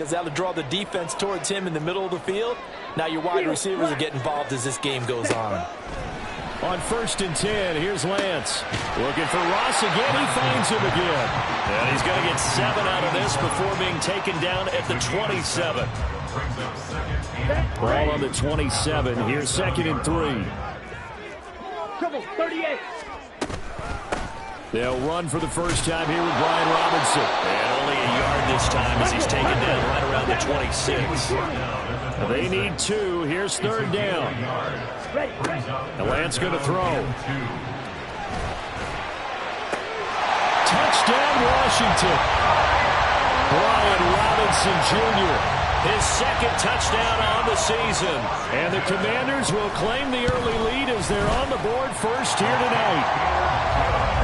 Is that to draw the defense towards him in the middle of the field. Now your wide receivers will get involved as this game goes on. On 1st and 10, here's Lance. Looking for Ross again. He finds him again. And he's going to get 7 out of this before being taken down at the 27. Ball on the 27. Here's 2nd and 3. Come on, 38. They'll run for the first time here with Brian Robinson. And only a yard this time as he's taken down right around the 26. They need 2. Here's 3rd down. And Lance going to throw. Touchdown, Washington. Brian Robinson Jr. His 2nd touchdown on the season. And the Commanders will claim the early lead as they're on the board first here tonight.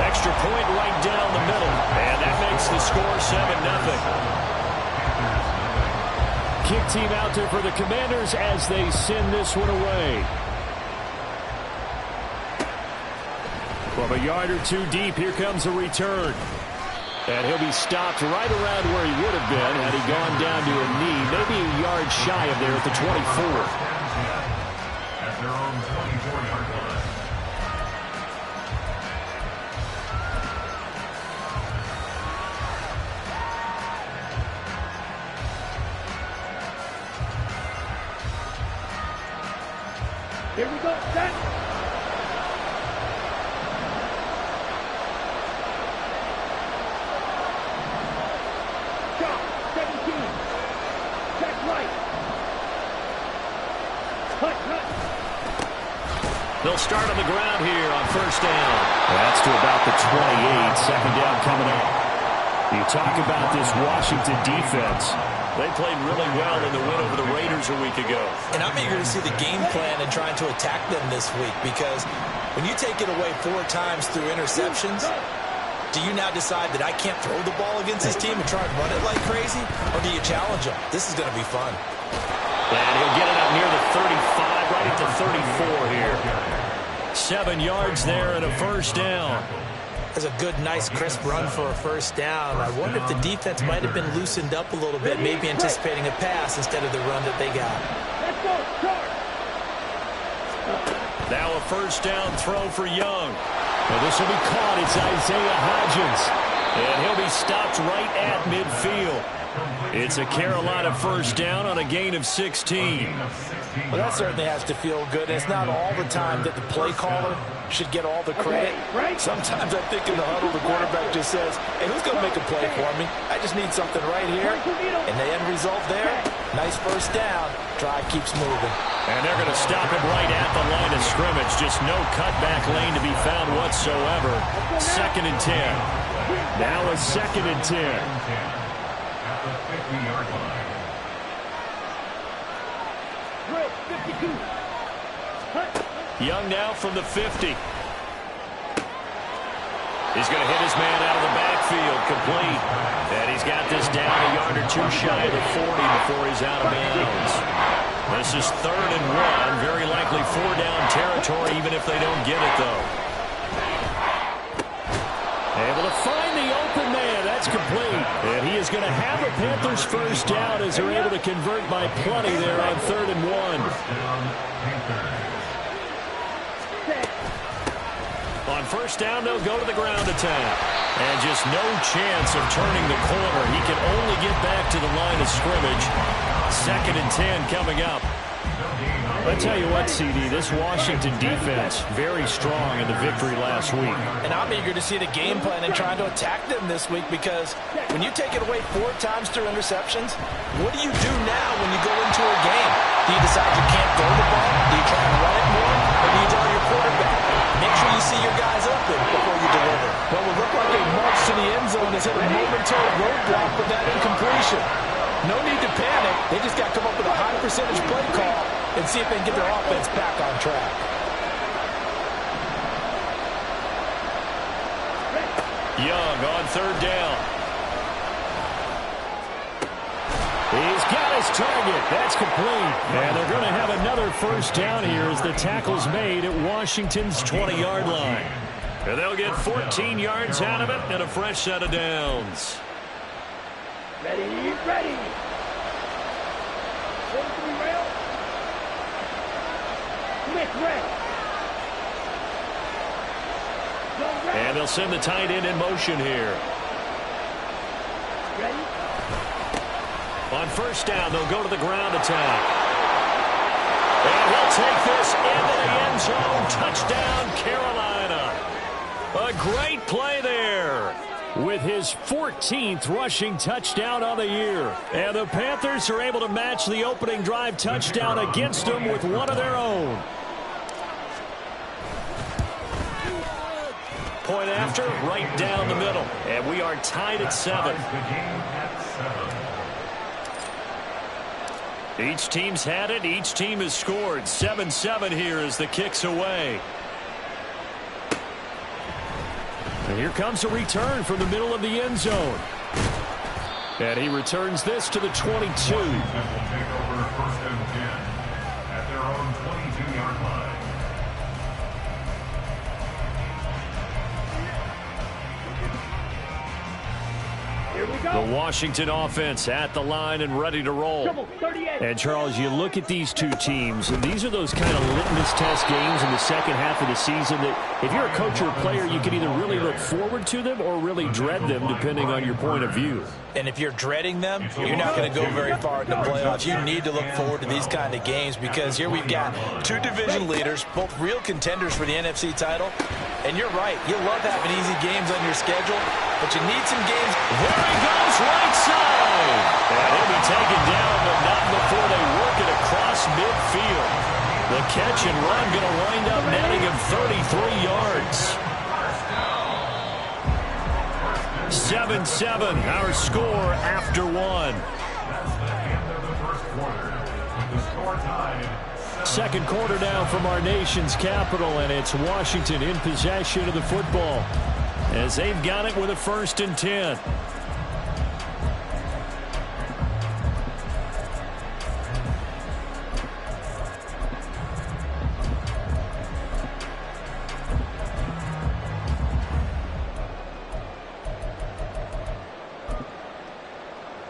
Extra point right down the middle. And that makes the score 7-0. Kick team out there for the Commanders as they send this one away. From a yard or 2 deep, here comes a return. And he'll be stopped right around where he would have been had he gone down to a knee, maybe a yard shy of there at the 24. At their own 24-yard line. Here we go, set. Shot, 17. Check right. Cut. They'll start on the ground here on 1st down. That's to about the 28. 2nd down coming up. You talk about this Washington defense. They played really well in the win over the Raiders a week ago. And I'm eager to see the game plan and trying to attack them this week, because when you take it away 4 times through interceptions, do you now decide that I can't throw the ball against this team and try and run it like crazy? Or do you challenge them? This is going to be fun. And he'll get it up near the 35, right at the 34 here. 7 yards there and a 1st down. That's a good, nice, crisp run for a 1st down. I wonder if the defense might have been loosened up a little bit, maybe anticipating a pass instead of the run that they got. Let's go, charge. Now a 1st down throw for Young. Well, this will be caught. It's Isaiah Hodgins. And he'll be stopped right at midfield. It's a Carolina 1st down on a gain of 16. Well, that certainly has to feel good. It's not all the time that the play caller should get all the credit. Sometimes I think in the huddle, the quarterback just says, hey, who's going to make a play for me? I just need something right here. And the end result there, nice 1st down. Drive keeps moving. And they're going to stop him right at the line of scrimmage. Just no cutback lane to be found whatsoever. 2nd and 10. Now a 2nd and 10. At the 50-yard line. Drill, 52. Cut. Young now from the 50. He's going to hit his man out of the backfield, complete. And he's got this down a yard or 2 shy of the 40 before he's out of bounds. This is 3rd and 1. Very likely 4-down territory, even if they don't get it, though. Able to find the open man. That's complete. And he is going to have a Panthers 1st down as they're able to convert by plenty there on 3rd and 1. On 1st down, they'll go to the ground attack. And just no chance of turning the corner. He can only get back to the line of scrimmage. 2nd and 10 coming up. I tell you what, CD, this Washington defense, very strong in the victory last week. And I'm eager to see the game plan and trying to attack them this week, because when you take it away 4 times through interceptions, what do you do now when you go into a game? Do you decide you can't throw the ball? Do you try and run it more? Or do you tell your quarterback, make sure you see your guys open before you deliver? Well, it looked like a march to the end zone has hit a momentary roadblock with that incompletion. No need to panic. They just got to come up with a high percentage play call and see if they can get their offense back on track. Young on 3rd down. He's got his target. That's complete. And they're going to have another 1st down here as the tackle's made at Washington's 20-yard line. And they'll get 14 yards out of it and a fresh set of downs. Ready, ready. Smith red. And they'll send the tight end in motion here. Ready? On first down, they'll go to the ground attack. And he'll take this into the end zone. Touchdown, Carolina. A great play there with his 14th rushing touchdown on the year. And the Panthers are able to match the opening drive touchdown against them with one of their own. Point after, right down the middle. And we are tied at 7. Each team's had it. Each team has scored. 7-7 here as the kick's away. And here comes a return from the middle of the end zone. And he returns this to the 22. Washington will take over 1st and 10 at their own 22-yard line. Here we The go. Washington offense at the line and ready to roll. Double 38. And, Charles, you look at these two teams, and these are those kind of litmus test games in the second half of the season that if you're a coach or a player, you can either really look forward to them or really dread them, depending on your point of view. And if you're dreading them, you're not going to go very far in the playoffs. You need to look forward to these kind of games because here we've got two division leaders, both real contenders for the NFC title. And you're right, you love having easy games on your schedule, but you need some games. There he goes, right side. And he'll be taken down, but not before they work it across midfield. The catch and run going to wind up netting him 33 yards. 7-7, our score after one. That's the end of the first quarter. The score tied. Second quarter now from our nation's capital, and it's Washington in possession of the football as they've got it with a 1st and 10.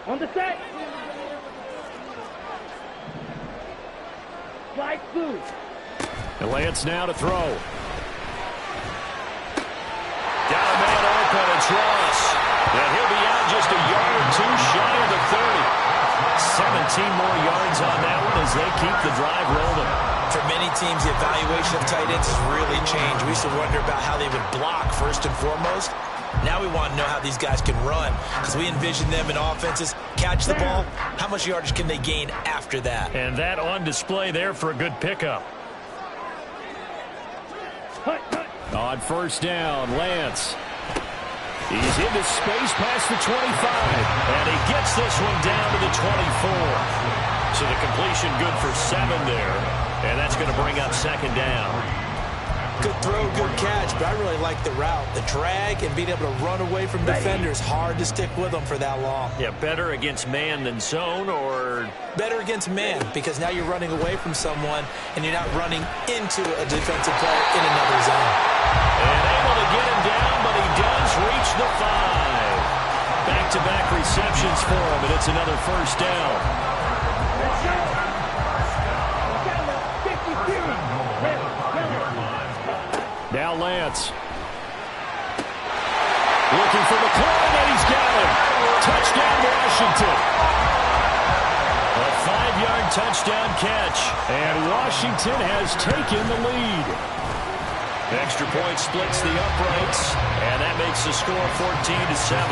On the set. Slide through. And Lance now to throw. Got a man open, it's Ross. And he'll be out just a yard or two shy of the 30. 17 more yards on that one as they keep the drive rolling. For many teams, the evaluation of tight ends has really changed. We used to wonder about how they would block first and foremost. Now we want to know how these guys can run because we envision them in offenses. Catch the ball. How much yardage can they gain after that? And that on display there for a good pickup. Hut, hut. On first down, Lance. He's into space past the 25. And he gets this one down to the 24. So the completion good for 7 there. And that's going to bring up 2nd down. Good throw, good catch, but I really like the route. The drag and being able to run away from defenders, hard to stick with them for that long. Yeah, better against man than zone, or Better against man because now you're running away from someone and you're not running into a defensive player in another zone. and able to get him down, but he does reach the 5. Back-to-back receptions for him, and it's another 1st down. Let's go. Down to 52. Red, yellow. Now Lance. Looking for McLaurin, and he's got him. Touchdown, Washington. A 5-yard touchdown catch, and Washington has taken the lead. Extra point splits the uprights, and that makes the score 14-7.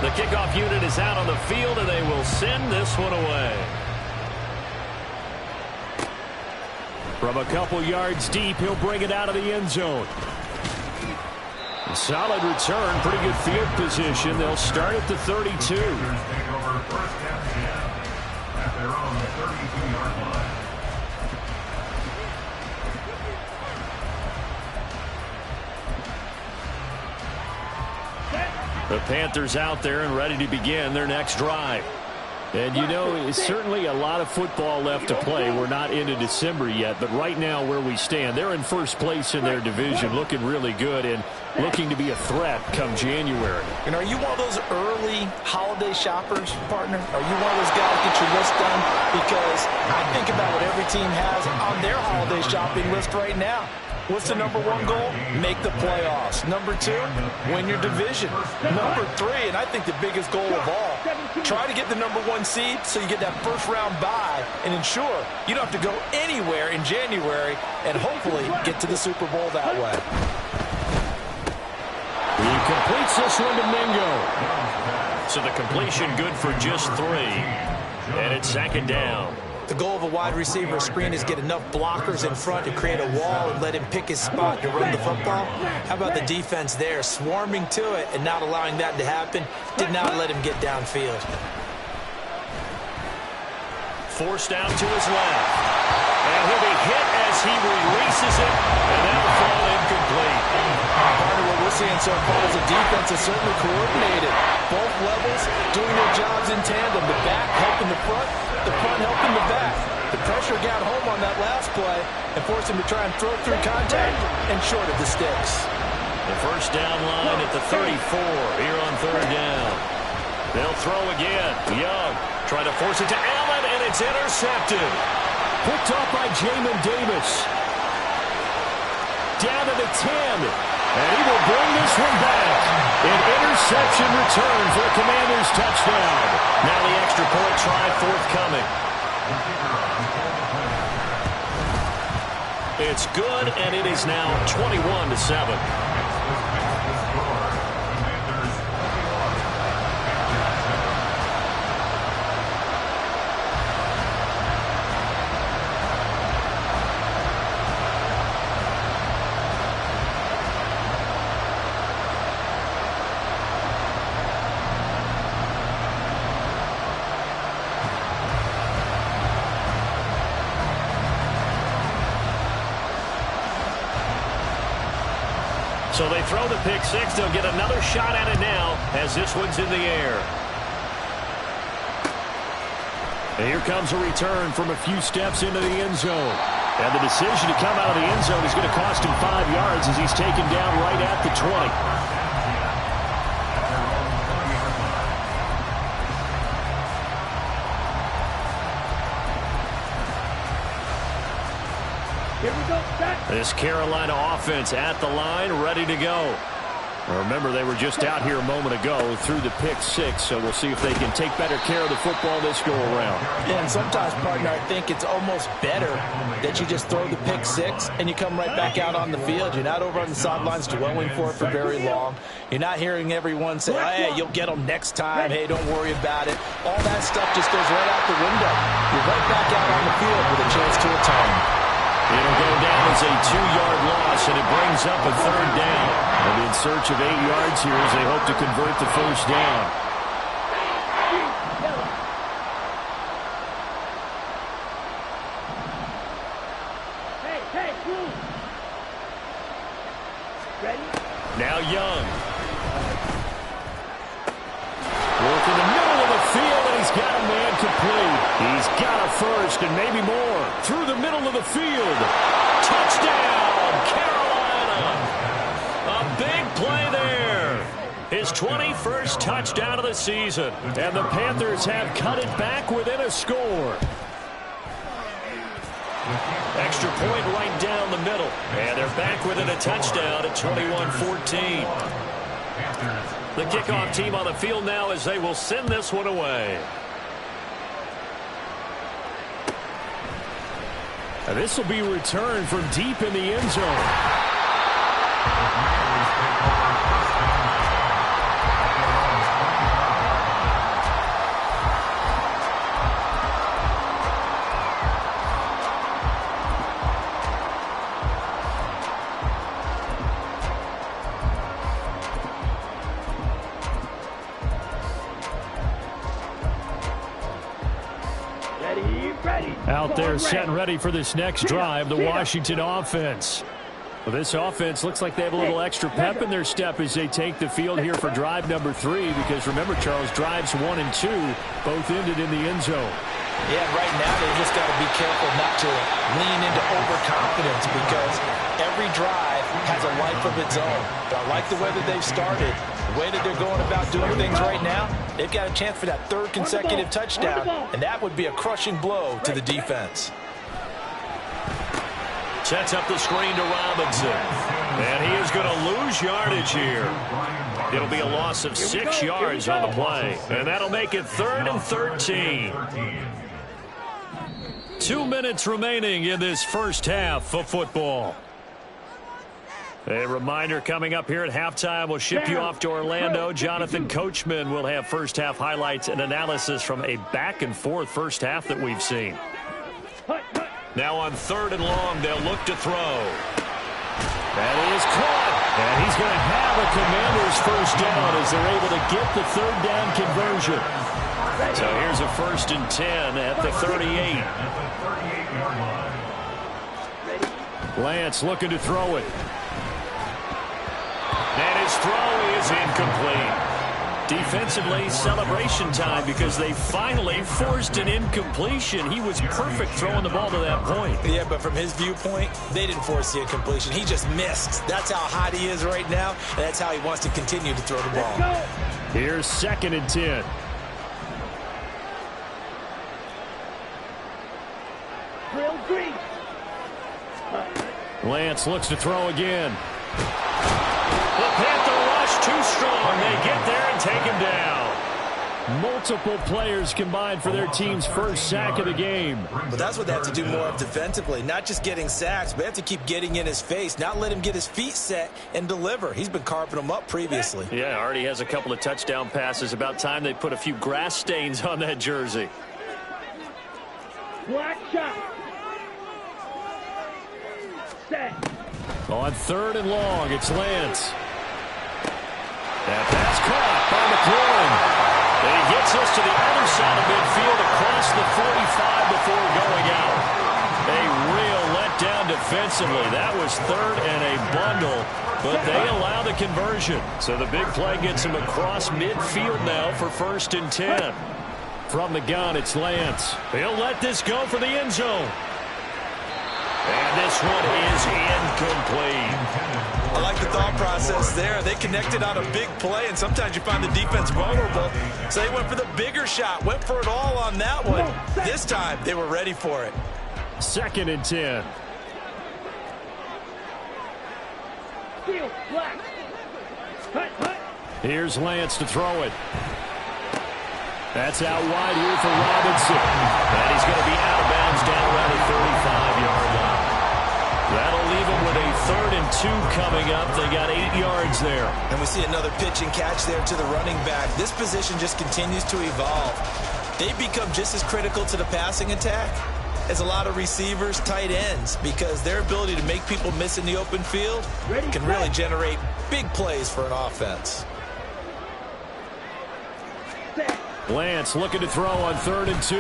The kickoff unit is out on the field, and they will send this one away. From a couple yards deep, he'll bring it out of the end zone. Solid return, pretty good field position. They'll start at the 32. Take over 1st and 10 at their own 32-yard line. The Panthers out there and ready to begin their next drive. And, you know, it's certainly a lot of football left to play. We're not into December yet, but right now where we stand, they're in first place in their division, looking really good and looking to be a threat come January. And are you one of those early holiday shoppers, partner? Are you one of those guys get your list done? Because I think about what every team has on their holiday shopping list right now. What's the number one goal? Make the playoffs. Number two, win your division. Number three, and I think the biggest goal of all, try to get the number one seed so you get that first round bye and ensure you don't have to go anywhere in January and hopefully get to the Super Bowl that way. He completes this one to Mingo. So the completion good for just 3. And it's second down. The goal of a wide receiver screen is get enough blockers in front to create a wall and let him pick his spot to run the football. How about the defense there, swarming to it and not allowing that to happen? Did not let him get downfield. Forced out to his left. And he'll be hit as he releases it, and that'll fall incomplete. Part of what we're seeing so far is the defense is certainly coordinated. Both levels doing their jobs in tandem. The back helping the front helping the back. The pressure got home on that last play and forced him to try and throw through contact and short of the sticks. The first down line at the 34 here on third down. They'll throw again. Young trying to force it to Allen, and it's intercepted. Picked off by Jamin Davis. Down to the 10. And he will bring this one back. An interception return for the Commanders' touchdown. Now the extra point try forthcoming. It's good, and it is now 21-7. So they throw the pick six. They'll get another shot at it now as this one's in the air. And here comes a return from a few steps into the end zone. And the decision to come out of the end zone is going to cost him 5 yards as he's taken down right at the 20. This Carolina offense at the line, ready to go. Remember, they were just out here a moment ago through the pick six, so we'll see if they can take better care of the football this go-around. Yeah, and sometimes, partner, I think it's almost better that you just throw the pick six and you come right back out on the field. You're not over on the sidelines dwelling for it for very long. You're not hearing everyone say, hey, you'll get them next time. Hey, don't worry about it. All that stuff just goes right out the window. You're right back out on the field with a chance to atone. It'll go down as a 2-yard loss, and it brings up a third down. And in search of 8 yards here as they hope to convert the first down. Hey, move. Ready? Now Young. Work in the middle of the field, and he's got a man complete. He's got a first and maybe more. Through the middle of the field. Touchdown, Carolina. A big play there. His 21st touchdown of the season. And the Panthers have cut it back within a score. Extra point right down the middle. And they're back within a touchdown at 21-14. The kickoff team on the field now as they will send this one away. And this will be returned from deep in the end zone. Ready. Out there set and ready for this next drive, the Washington offense. Well, this offense looks like they have a little extra pep in their step as they take the field here for drive number 3, because remember, Charles, drives 1 and 2 both ended in the end zone. Yeah, right now they just got to be careful not to lean into overconfidence, because every drive has a life of its own. But I like the way that they've started, the way that they're going about doing things right now. They've got a chance for that 3rd consecutive touchdown, and that would be a crushing blow to the defense. Sets up the screen to Robinson. And he is going to lose yardage here. It'll be a loss of 6 yards on the play. And that'll make it 3rd and 13. 2 minutes remaining in this first half of football. A reminder coming up here at halftime. We'll ship you off to Orlando. Jonathan Coachman will have first half highlights and analysis from a back-and-forth first half that we've seen. Now on 3rd and long, they'll look to throw. That is caught. And he's going to have a Commanders first down as they're able to get the 3rd down conversion. So here's a 1st and 10 at the 38. Lance looking to throw it. And his throw is incomplete. Defensively, celebration time, because they finally forced an incompletion. He was perfect throwing the ball to that point. Yeah, but from his viewpoint, they didn't force the incompletion. He just missed. That's how hot he is right now, and that's how he wants to continue to throw the ball. Here's 2nd and 10. Lance looks to throw again. The Panther rush too strong. They get there and take him down. Multiple players combined for their team's first sack of the game. But that's what they have to do more of defensively. Not just getting sacks, but they have to keep getting in his face. Not let him get his feet set and deliver. He's been carving them up previously. Yeah, already has a couple of touchdown passes. About time they put a few grass stains on that jersey. Black shot. Set. On 3rd and long, it's Lance. That pass caught by McLaurin. And he gets us to the other side of midfield across the 45 before going out. A real letdown defensively. That was 3rd and a bundle, but they allow the conversion. So the big play gets him across midfield now for 1st and 10. From the gun, it's Lance. He'll let this go for the end zone. And this one is incomplete. I like the thought process there. They connected on a big play, and sometimes you find the defense vulnerable. So they went for the bigger shot, went for it all on that one. This time, they were ready for it. 2nd and 10. Steal. Black. Hut. Here's Lance to throw it. That's out wide here for Robinson. And he's going to be out of bounds down around the 35-yard line. That'll leave him with a 3rd and 2 coming up. They got 8 yards there. And we see another pitch and catch there to the running back. This position just continues to evolve. They become just as critical to the passing attack as a lot of receivers, tight ends, because their ability to make people miss in the open field can really generate big plays for an offense. Lance looking to throw on 3rd and 2.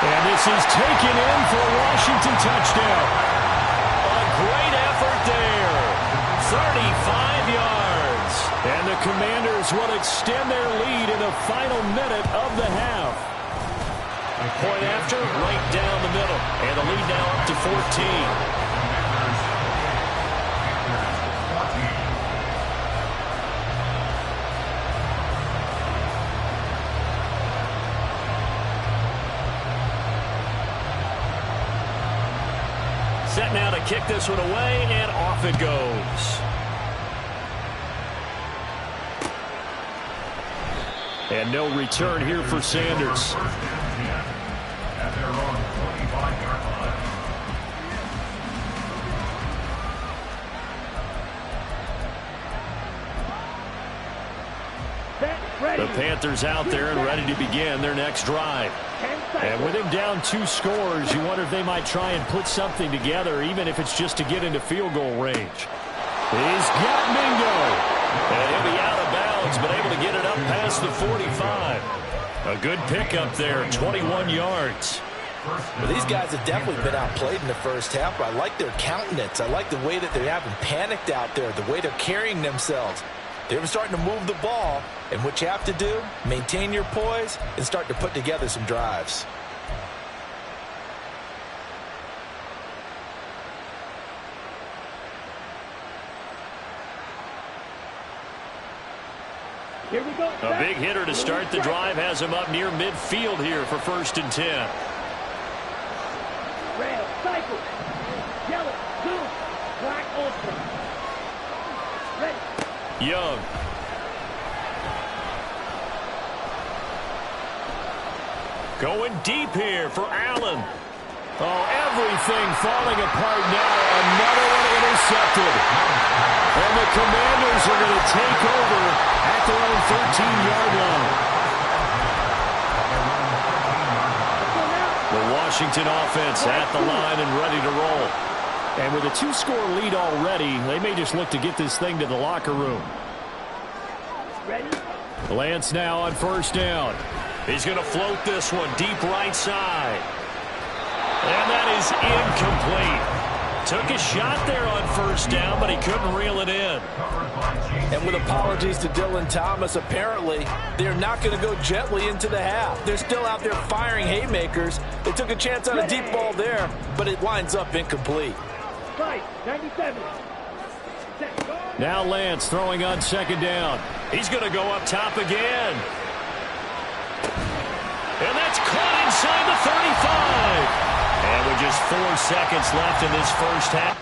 And this is taken in for a Washington touchdown. A great effort there. 35 yards. And the Commanders will extend their lead in the final minute of the half. Point after, right down the middle. And the lead now up to 14. Set now to kick this one away, and off it goes. And no return here for Sanders. At their own 25-yard line. The Panthers out there and ready to begin their next drive. And with him down 2 scores, you wonder if they might try and put something together, even if it's just to get into field goal range. He's got Mingo. And he'll be out of bounds, but able to get it up past the 45. A good pickup there, 21 yards. Well, these guys have definitely been outplayed in the first half, but I like their countenance. I like the way that they haven't panicked out there, the way they're carrying themselves. They're starting to move the ball, and what you have to do, maintain your poise and start to put together some drives. Here we go. A big hitter to start the drive has him up near midfield here for 1st and 10. Red, cycle. Yellow, blue, black, ultra. Ready. Young. Going deep here for Allen. Oh, everything falling apart now. Another one intercepted. And the Commanders are going to take over at their own 13-yard line. The Washington offense at the line and ready to roll. And with a 2-score lead already, they may just look to get this thing to the locker room. Ready. Lance now on 1st down. He's going to float this one deep right side. And that is incomplete. Took a shot there on 1st down, but he couldn't reel it in. And with apologies to Dylan Thomas, apparently they're not going to go gently into the half. They're still out there firing haymakers. They took a chance on a deep ball there, but it winds up incomplete. 97. Now Lance throwing on 2nd down. He's going to go up top again. And that's caught inside the 35. And with just 4 seconds left in this first half.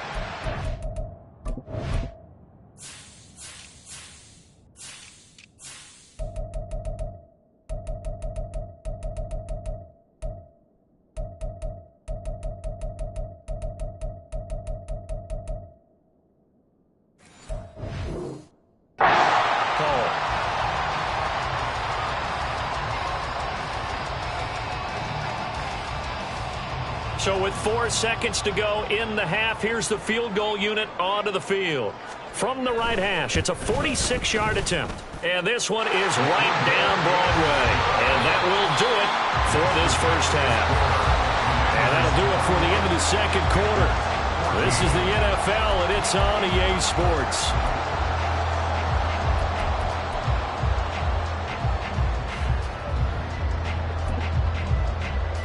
So with 4 seconds to go in the half, here's the field goal unit onto the field. From the right hash, it's a 46-yard attempt. And this one is right down Broadway. And that will do it for this first half. And that'll do it for the end of the 2nd quarter. This is the NFL, and it's on EA Sports.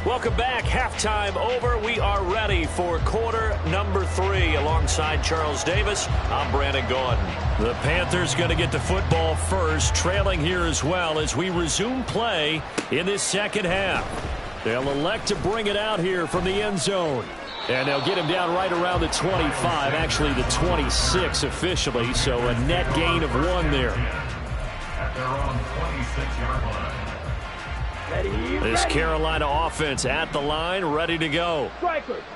Welcome back. Halftime over. We are ready for quarter number 3. Alongside Charles Davis, I'm Brandon Gaudin. The Panthers going to get the football first, trailing here as well as we resume play in this 2nd half. They'll elect to bring it out here from the end zone. And they'll get him down right around the 25, actually the 26 officially, so a net gain of 1 there. At their own 26-yard line. This Carolina offense at the line, ready to go.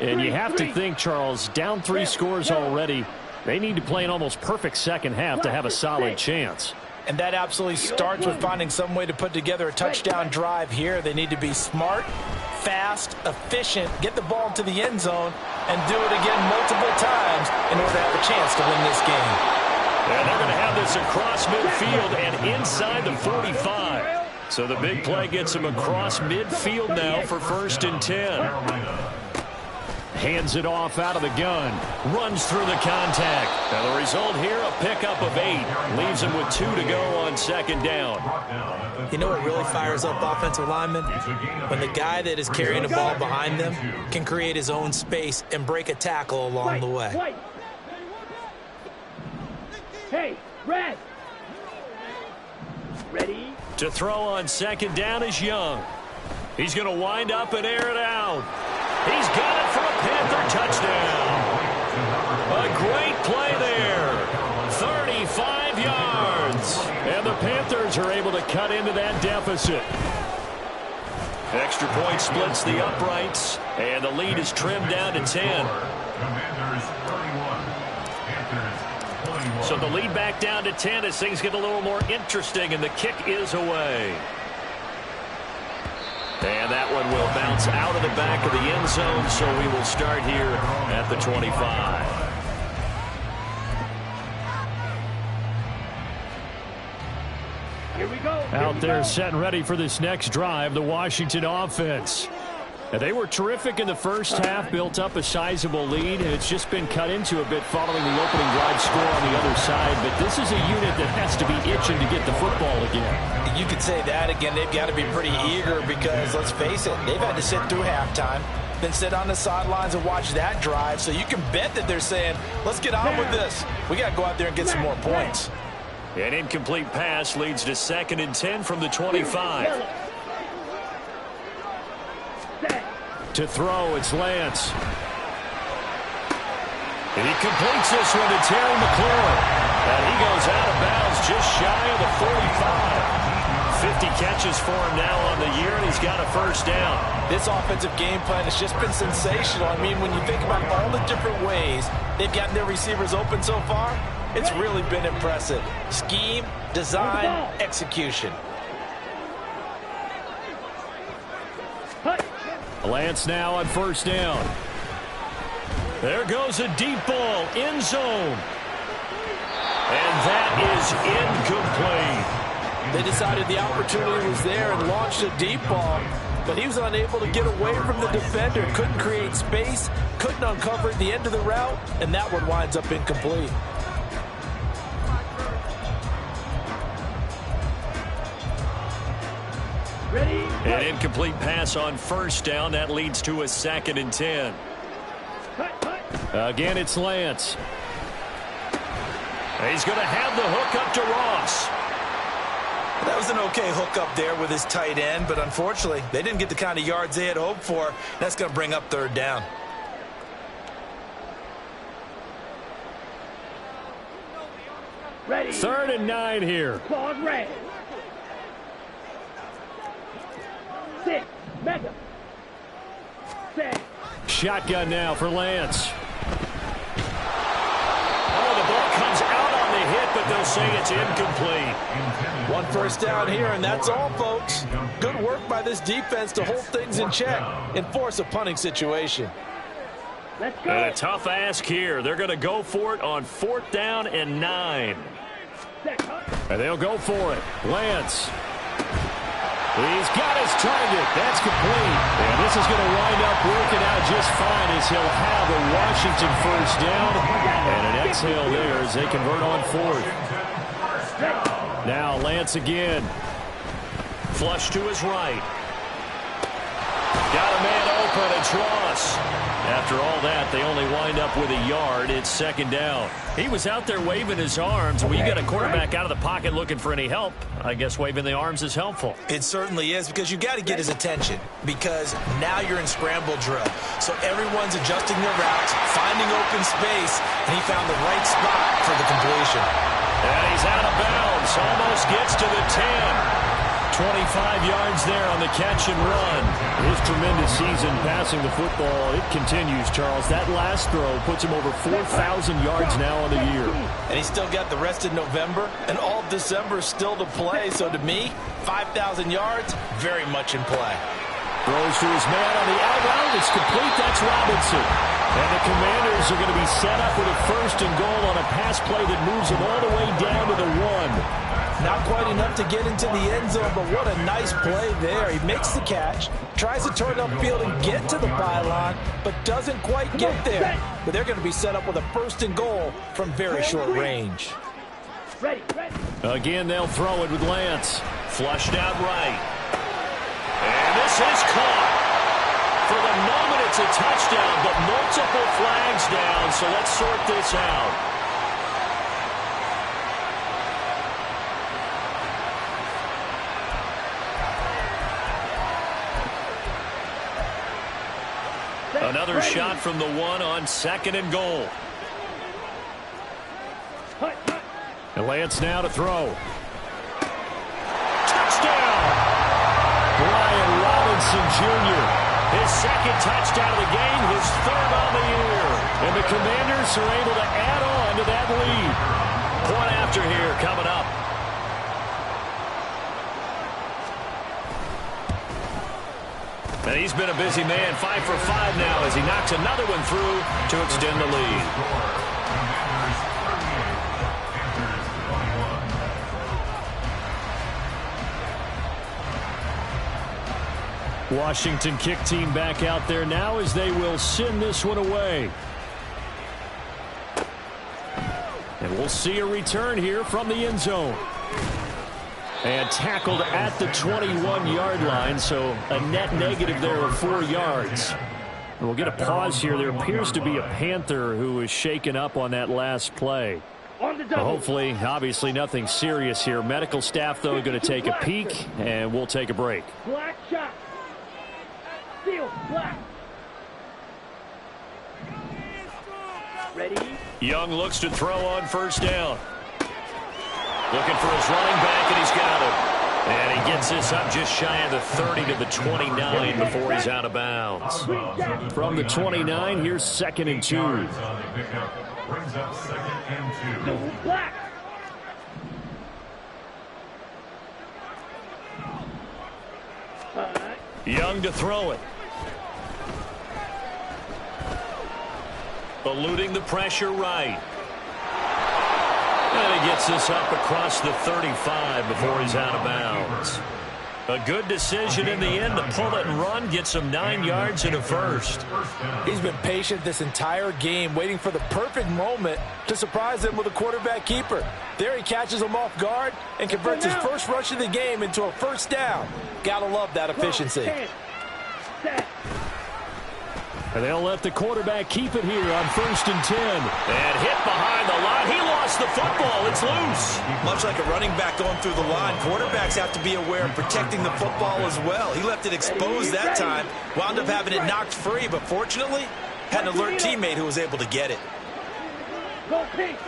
And you have to think, Charles, down 3 scores already. They need to play an almost perfect 2nd half to have a solid chance. And that absolutely starts with finding some way to put together a touchdown drive here. They need to be smart, fast, efficient, get the ball to the end zone, and do it again multiple times in order to have a chance to win this game. And they're going to have this across midfield and inside the 45. So the big play gets him across midfield now for 1st and 10. Hands it off out of the gun. Runs through the contact. Now the result here, a pickup of 8. Leaves him with 2 to go on 2nd down. You know what really fires up offensive linemen? When the guy that is carrying the ball behind them can create his own space and break a tackle along the way. Hey, red. Ready? To throw on 2nd down is Young. He's going to wind up and air it out. He's got it for a Panther touchdown. A great play there. 35 yards. And the Panthers are able to cut into that deficit. Extra point splits the uprights, and the lead is trimmed down to 10. Commanders 31. Panthers 21. So the lead back down to 10 as things get a little more interesting, and the kick is away. And that one will bounce out of the back of the end zone, so we will start here at the 25. Here we go. Out there set and ready for this next drive, the Washington offense. They were terrific in the first half, built up a sizable lead, and it's just been cut into a bit following the opening drive score on the other side. But this is a unit that has to be itching to get the football again. You could say that again. They've got to be pretty eager because, let's face it, they've had to sit through halftime, then sit on the sidelines and watch that drive. So you can bet that they're saying, let's get on with this. We got to go out there and get some more points. An incomplete pass leads to 2nd and 10 from the 25. To throw, it's Lance. And he completes this one to Terry McLaurin. And he goes out of bounds just shy of the 45. 50 catches for him now on the year, and he's got a first down. This offensive game plan has just been sensational. I mean, when you think about all the different ways they've gotten their receivers open so far, it's really been impressive. Scheme, design, execution. Lance now on first down. There goes a deep ball, end zone. And that is incomplete. They decided the opportunity was there and launched a deep ball, but he was unable to get away from the defender. Couldn't create space, couldn't uncover at the end of the route, and that one winds up incomplete. An incomplete pass on first down. That leads to a 2nd and 10. Again, it's Lance. He's going to have the hook up to Ross. That was an okay hook up there with his tight end, but unfortunately, they didn't get the kind of yards they had hoped for. That's going to bring up 3rd down. Ready. 3rd and 9 here. Claws red. 6. Mega. 6. Shotgun now for Lance. Oh, the ball comes out on the hit, but they'll say it's incomplete. 1 first down here, and that's all, folks. Good work by this defense to hold things in check and force a punting situation. Let's go. And a tough ask here. They're going to go for it on 4th down and 9. And they'll go for it. Lance. He's got his target. That's complete. And this is going to wind up working out just fine as he'll have a Washington first down. And an exhale there as they convert on 4th. Now Lance again. Flush to his right. Got a man open. It's Ross. After all that, they only wind up with a yard. It's 2nd down. He was out there waving his arms. When you get a quarterback out of the pocket looking for any help, I guess waving the arms is helpful. It certainly is, because you got to get his attention, because now you're in scramble drill. So everyone's adjusting their routes, finding open space, and he found the right spot for the completion. And he's out of bounds. Almost gets to the 10. 25 yards there on the catch and run. His tremendous season passing the football, it continues, Charles. That last throw puts him over 4,000 yards now on the year. And he's still got the rest of November and all of December still to play. So to me, 5,000 yards, very much in play. Throws to his man on the out route. It's complete. That's Robinson. And the Commanders are going to be set up with a 1st and goal on a pass play that moves them all the way down to the 1. Not quite enough to get into the end zone, but what a nice play there. He makes the catch, tries to turn upfield and get to the pylon, but doesn't quite get there. But they're going to be set up with a 1st and goal from very short range. Again, they'll throw it with Lance. Flushed out right. And this is caught. For the moment, it's a touchdown, but multiple flags down, so let's sort this out. Another shot from the 1 on 2nd and goal. And Lance now to throw. Touchdown! Brian Robinson Jr. His 2nd touchdown of the game, his 3rd on the year. And the Commanders are able to add on to that lead. Point after here coming up. And he's been a busy man, 5 for 5 now as he knocks another one through to extend the lead. Washington kick team back out there now as they will send this one away. And we'll see a return here from the end zone. And tackled at the 21-yard line, so a net negative there of 4 yards. And we'll get a pause here. There appears to be a Panther who was shaken up on that last play. Hopefully, obviously nothing serious here. Medical staff, though, going to take a peek, and we'll take a break. Black shot. Steel, black. Ready? Young looks to throw on first down. Looking for his running back, and he's got it. And he gets this up just shy of the 30 to the 29 before he's out of bounds. From the 29, here's 2nd and 2. Brings up 2nd and 2. Black. Young to throw it. Eluding the pressure right. And he gets this up across the 35 before he's out of bounds. A good decision in the end to pull it and run, get some 9 yards and a first. He's been patient this entire game, waiting for the perfect moment to surprise them with a quarterback keeper. There he catches him off guard and converts his first rush of the game into a first down. Gotta love that efficiency. And they'll let the quarterback keep it here on 1st and 10. And hit behind the line. He lost the football. It's loose. Much like a running back going through the line, quarterbacks have to be aware of protecting the football as well. He left it exposed that time, wound up having it knocked free, but fortunately, had an alert teammate who was able to get it. Go pink.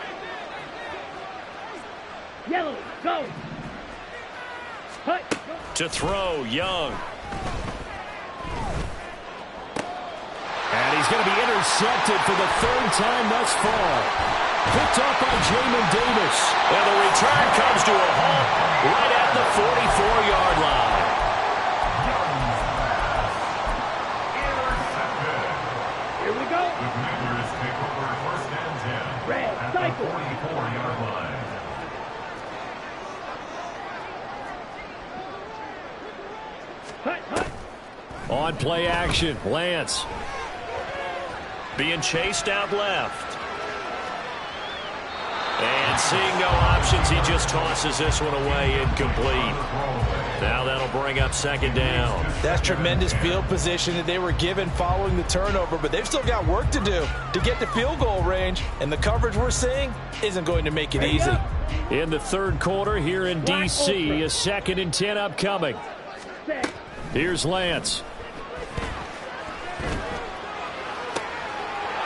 Yellow, go. To throw, Young. And he's going to be intercepted for the 3rd time thus far. Picked off by Jamin Davis. And the return comes to a halt right at the 44-yard line. Here we go. The Commanders take over 1st and 10 Red at cycle. the 44-yard line. On play action, Lance. Being chased out left. And seeing no options, he just tosses this one away, incomplete. Now that'll bring up 2nd down. That's tremendous field position that they were given following the turnover, but they've still got work to do to get to field goal range, and the coverage we're seeing isn't going to make it easy. In the 3rd quarter here in D.C., a 2nd and 10 upcoming. Here's Lance.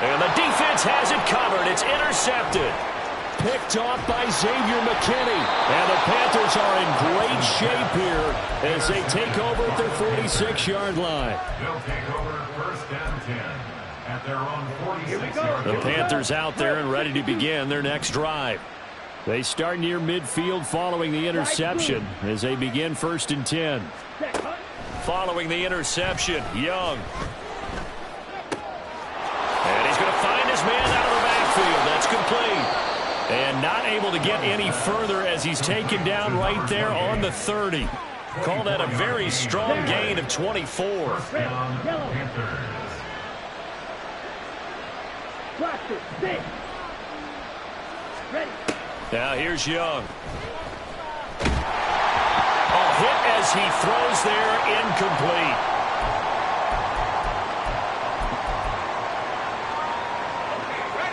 And the defense has it covered. It's intercepted. Picked off by Xavier McKinney. And the Panthers are in great shape here as they take over at their 46-yard line. They'll take over 1st and 10 at their own 46-yard line. The Panthers out there and ready to begin their next drive. They start near midfield following the interception as they begin 1st and 10. Following the interception, Young. And he's going to find his man out of the backfield. That's complete. And not able to get any further as he's taken down right there on the 30. Call that a very strong gain of 24. Now here's Young. A hit as he throws there, incomplete.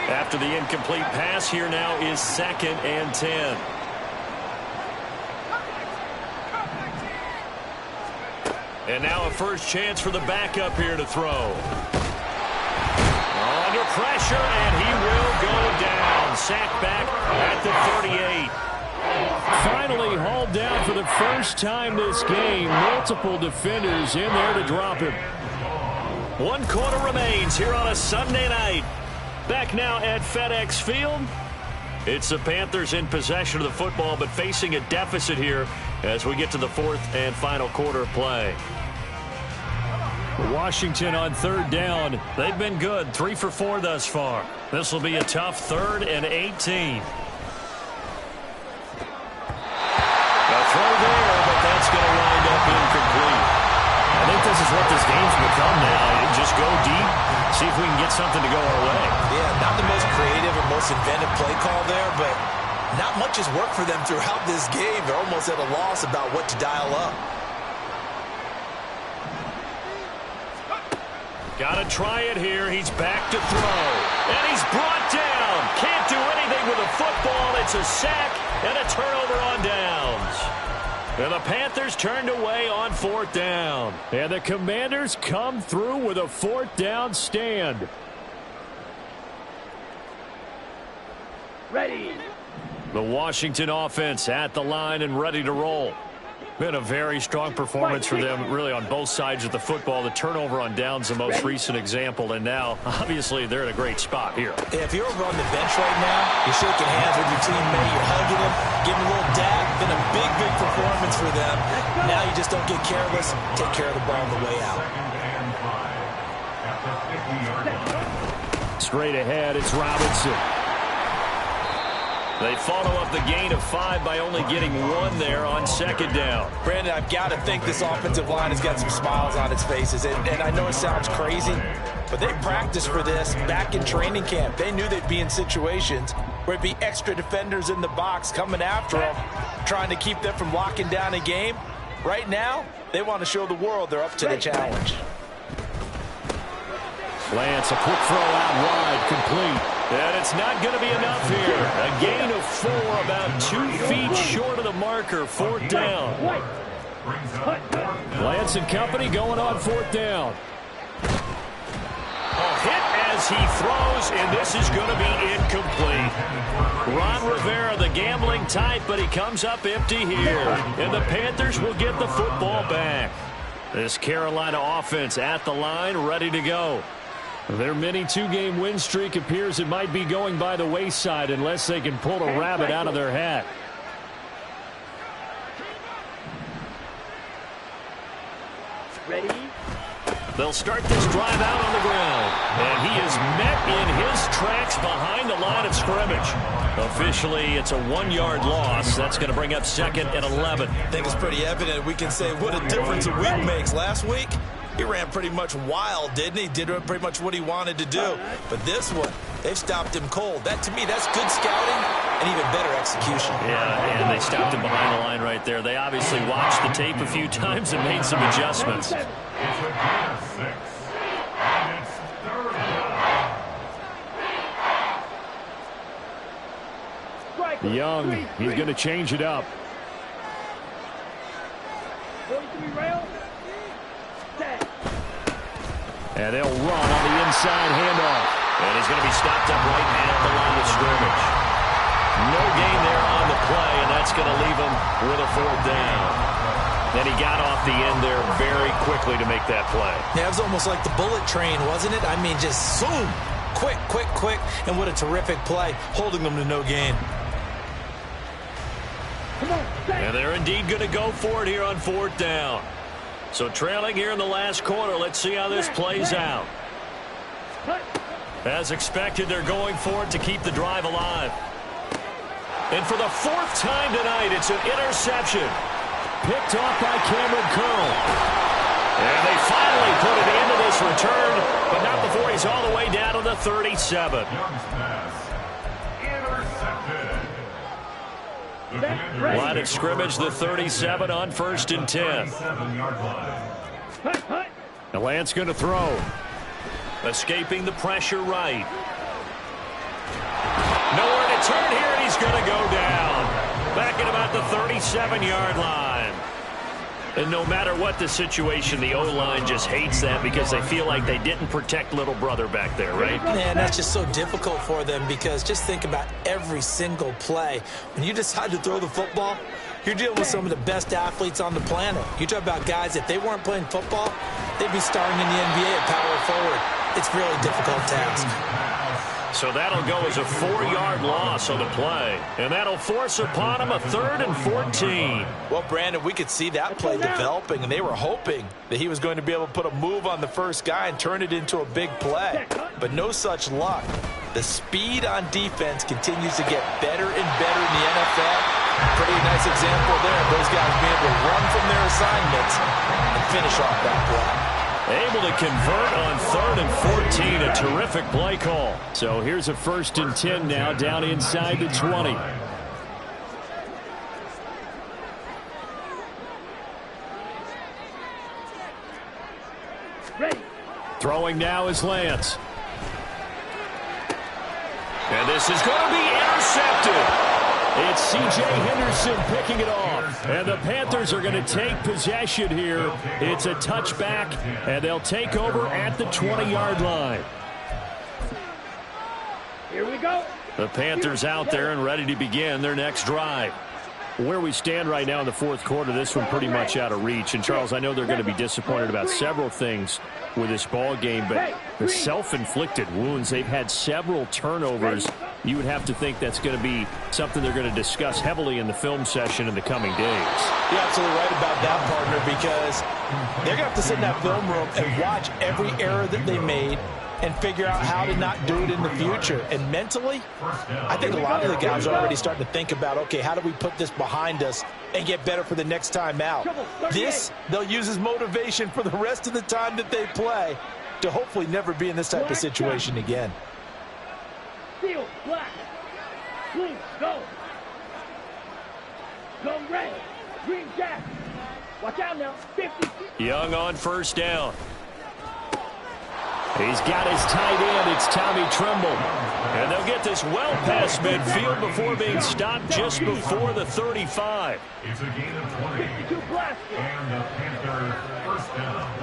After the incomplete pass, here now is 2nd and 10. And now a first chance for the backup here to throw. Under pressure, and he will go down. Sacked back at the 38. Finally hauled down for the first time this game. Multiple defenders in there to drop him. 1 quarter remains here on a Sunday night. Back now at FedEx Field. It's the Panthers in possession of the football, but facing a deficit here as we get to the 4th and final quarter of play. Washington on 3rd down. They've been good, 3 for 4 thus far. This will be a tough 3rd and 18. A throw there, but that's going to wind up incomplete. I think this is one to come now. Just go deep, see if we can get something to go our way. Yeah, not the most creative or most inventive play call there, but not much has worked for them throughout this game. They're almost at a loss about what to dial up. Got to try it here. He's back to throw. And he's brought down. Can't do anything with a football. It's a sack and a turnover on downs. And the Panthers turned away on 4th down. And the Commanders come through with a 4th down stand. Ready. The Washington offense at the line and ready to roll. Been a very strong performance for them, really, on both sides of the football. The turnover on downs, the most recent example, and now, obviously, they're in a great spot here. If you're over on the bench right now, you're shaking hands with your teammate, you're hugging him, giving a little dab. Been a big, big performance for them. Now you just don't get careless. Take care of the ball on the way out. Straight ahead, it's Robinson. They follow up the gain of 5 by only getting 1 there on 2nd down. Brandon, I've got to think this offensive line has got some smiles on its faces. And I know it sounds crazy, but they practiced for this back in training camp. They knew they'd be in situations where it'd be extra defenders in the box coming after them, trying to keep them from locking down a game. Right now, they want to show the world they're up to the challenge. Lance, a quick throw out wide, complete. And it's not going to be enough here. A gain of 4, about 2 feet short of the marker. 4th down. Lance and company going on 4th down. A hit as he throws, and this is going to be incomplete. Ron Rivera, the gambling type, but he comes up empty here. And the Panthers will get the football back. This Carolina offense at the line, ready to go. Their mini 2-game win streak appears it might be going by the wayside unless they can pull a rabbit out of their hat. Ready. They'll start this drive out on the ground. And he is met in his tracks behind the line of scrimmage. Officially, it's a 1-yard loss. That's going to bring up 2nd and 11. I think it's pretty evident. We can say what a difference a week makes. Last week, he ran pretty much wild, didn't he? Did pretty much what he wanted to do. But this one, they've stopped him cold. That, to me, that's good scouting and even better execution. Yeah, and they stopped him behind the line right there. They obviously watched the tape a few times and made some adjustments. Young, he's going to change it up. And they'll run on the inside handoff. And he's going to be stopped up right at the line of scrimmage. No gain there on the play, and that's going to leave him with a 4th down. Then he got off the end there very quickly to make that play. Yeah, it was almost like the bullet train, wasn't it? I mean, just zoom. Quick, quick, quick. And what a terrific play, holding them to no gain. And they're indeed going to go for it here on 4th down. So trailing here in the last quarter, let's see how this plays out. As expected, they're going for it to keep the drive alive. And for the 4th time tonight, it's an interception. Picked off by Cameron Curl. And they finally put it into this return, but not before he's all the way down to the 37. Line of scrimmage, the 37 on 1st and 10. The Lance going to throw. Escaping the pressure right. Nowhere to turn here, and he's going to go down. Back at about the 37-yard line. And no matter what the situation, the O-line just hates that because they feel like they didn't protect little brother back there, right? Man, that's just so difficult for them because just think about every single play. When you decide to throw the football, you're dealing with some of the best athletes on the planet. You talk about guys, if they weren't playing football, they'd be starting in the NBA at power forward. It's a really difficult task. So that'll go as a 4-yard loss on the play. And that'll force upon him a 3rd and 14. Well, Brandon, we could see that play developing, and they were hoping that he was going to be able to put a move on the first guy and turn it into a big play. But no such luck. The speed on defense continues to get better and better in the NFL. Pretty nice example there of those guys being able to run from their assignments and finish off that play. Able to convert on 3rd and 14. A terrific play call. So here's a 1st and 10 now, down inside the 20. Ready. Throwing now is Lance. And this is going to be intercepted. It's C.J. Henderson picking it off. And the Panthers are going to take possession here. It's a touchback, and they'll take over at the 20-yard line. Here we go. The Panthers out there and ready to begin their next drive. Where we stand right now in the 4th quarter, this one pretty much out of reach. And, Charles, I know they're going to be disappointed about several things with this ball game, but the self-inflicted wounds, they've had several turnovers. You would have to think that's going to be something they're going to discuss heavily in the film session in the coming days. You're absolutely right about that, partner, because they're going to have to sit in that film room and watch every error that they made and figure out how to not do it in the future. And mentally, I think a lot of the guys are already starting to think about, okay, how do we put this behind us and get better for the next time out? This, they'll use as motivation for the rest of the time that they play to hopefully never be in this type of situation again. Steel, black, blue, go. Go red, green jack. Watch out now, 50. Young on 1st down. He's got his tight end. It's Tommy Tremble. And they'll get this well past midfield before being stopped just before the 35. It's a gain of 20. And the Panthers 1st down.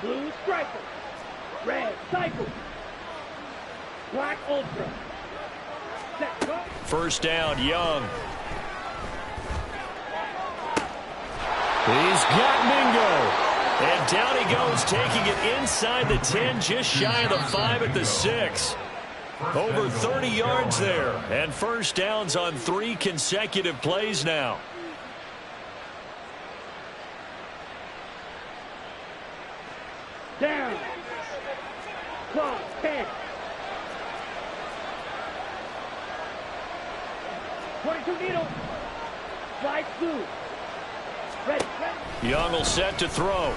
Blue striker, red cycle, black ultra. Set, go. 1st down, Young. He's got Mingo. And down he goes, taking it inside the 10, just shy of the 5 at the 6. Over 30 yards there, and 1st downs on 3 consecutive plays now. Down. Clock, 10. 22 needle. Flight blue. Ready, ready. Young will set to throw.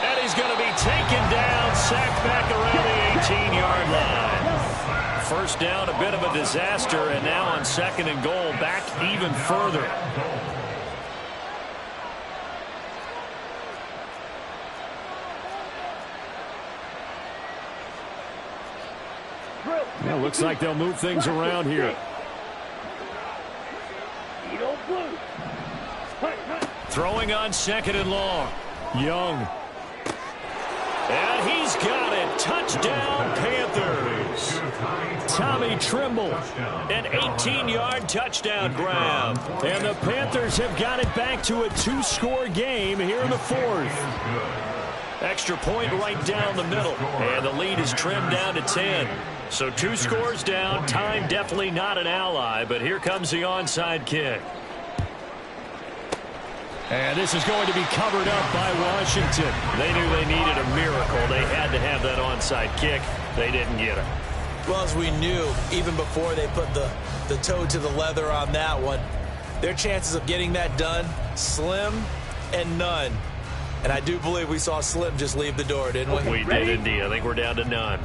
And he's going to be taken down, sacked back around the 18-yard line. 1st down, a bit of a disaster, and now on 2nd and goal, back even further. Yeah, looks like they'll move things around here. Needle blue. Throwing on 2nd and long. Young. And he's got it. Touchdown, Panthers. Tommy Tremble. An 18-yard touchdown grab. And the Panthers have got it back to a 2-score game here in the 4th. Extra point right down the middle. And the lead is trimmed down to 10. So 2 scores down. Time definitely not an ally, but here comes the onside kick. And this is going to be covered up by Washington. They knew they needed a miracle. They had to have that onside kick. They didn't get it. Well, as we knew, even before they put the toe to the leather on that one, their chances of getting that done, slim and none. And I do believe we saw Slim just leave the door, didn't we? We did indeed. I think we're down to none.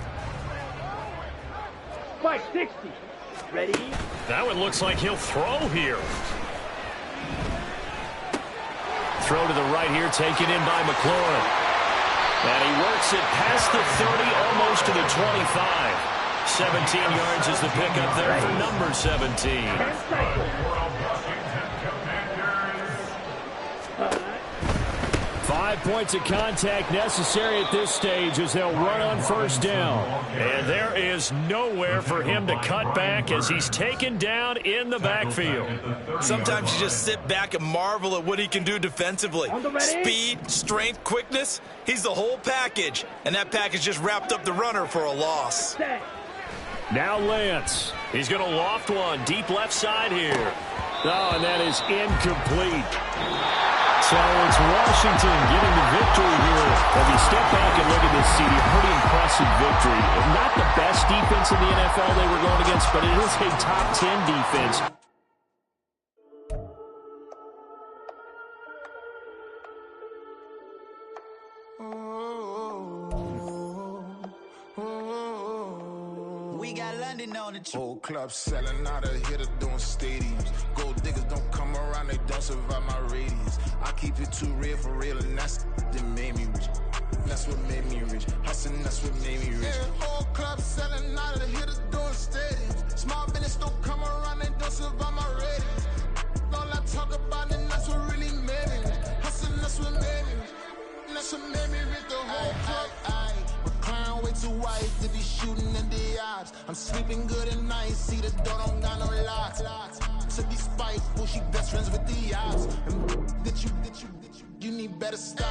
560. Ready? That one looks like he'll throw here. Throw to the right here, taken in by McLaurin. And he works it past the 30, almost to the 25. 17 yards is the pickup there for number 17. 5 points of contact necessary at this stage as they'll run on 1st down. And there is nowhere for him to cut back as he's taken down in the backfield. Sometimes you just sit back and marvel at what he can do defensively. Speed, strength, quickness, he's the whole package. And that package just wrapped up the runner for a loss. Now Lance. He's going to loft one deep left side here. Oh, and that is incomplete. So it's Washington getting the victory here. If you step back and look at this, CD, pretty impressive victory. Not the best defense in the NFL they were going against, but it is a top 10 defense. grinding on the Whole club selling out of hitter doing stadiums. Gold diggers don't come around, they don't survive my radius. I keep it too real for real, and that's that made me rich. That's what made me rich. Hustling, that's what made me rich. Yeah, whole club selling out of hitters doing stadiums. Small business don't come around, they don't survive my radius. All I talk about it, that's what really made me rich. Hustling, that's what made me rich. That's what made me rich. The whole club. McLaren way too white to be shooting in the odds. I'm sleeping good at night, see the door don't got no locks. To be spiteful, she best friends with the odds. And that you need better stop.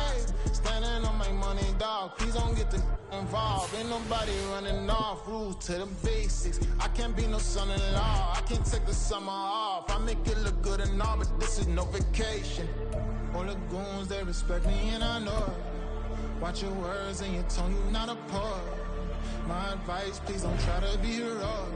Standing on my money, dog. Please don't get the involved. Ain't nobody running off. Rules to the basics. I can't be no son-in-law. I can't take the summer off. I make it look good and all, but this is no vacation. All the goons, they respect me and I know it. Watch your words and your tone, you not a poet. My advice, please don't try to be heroic.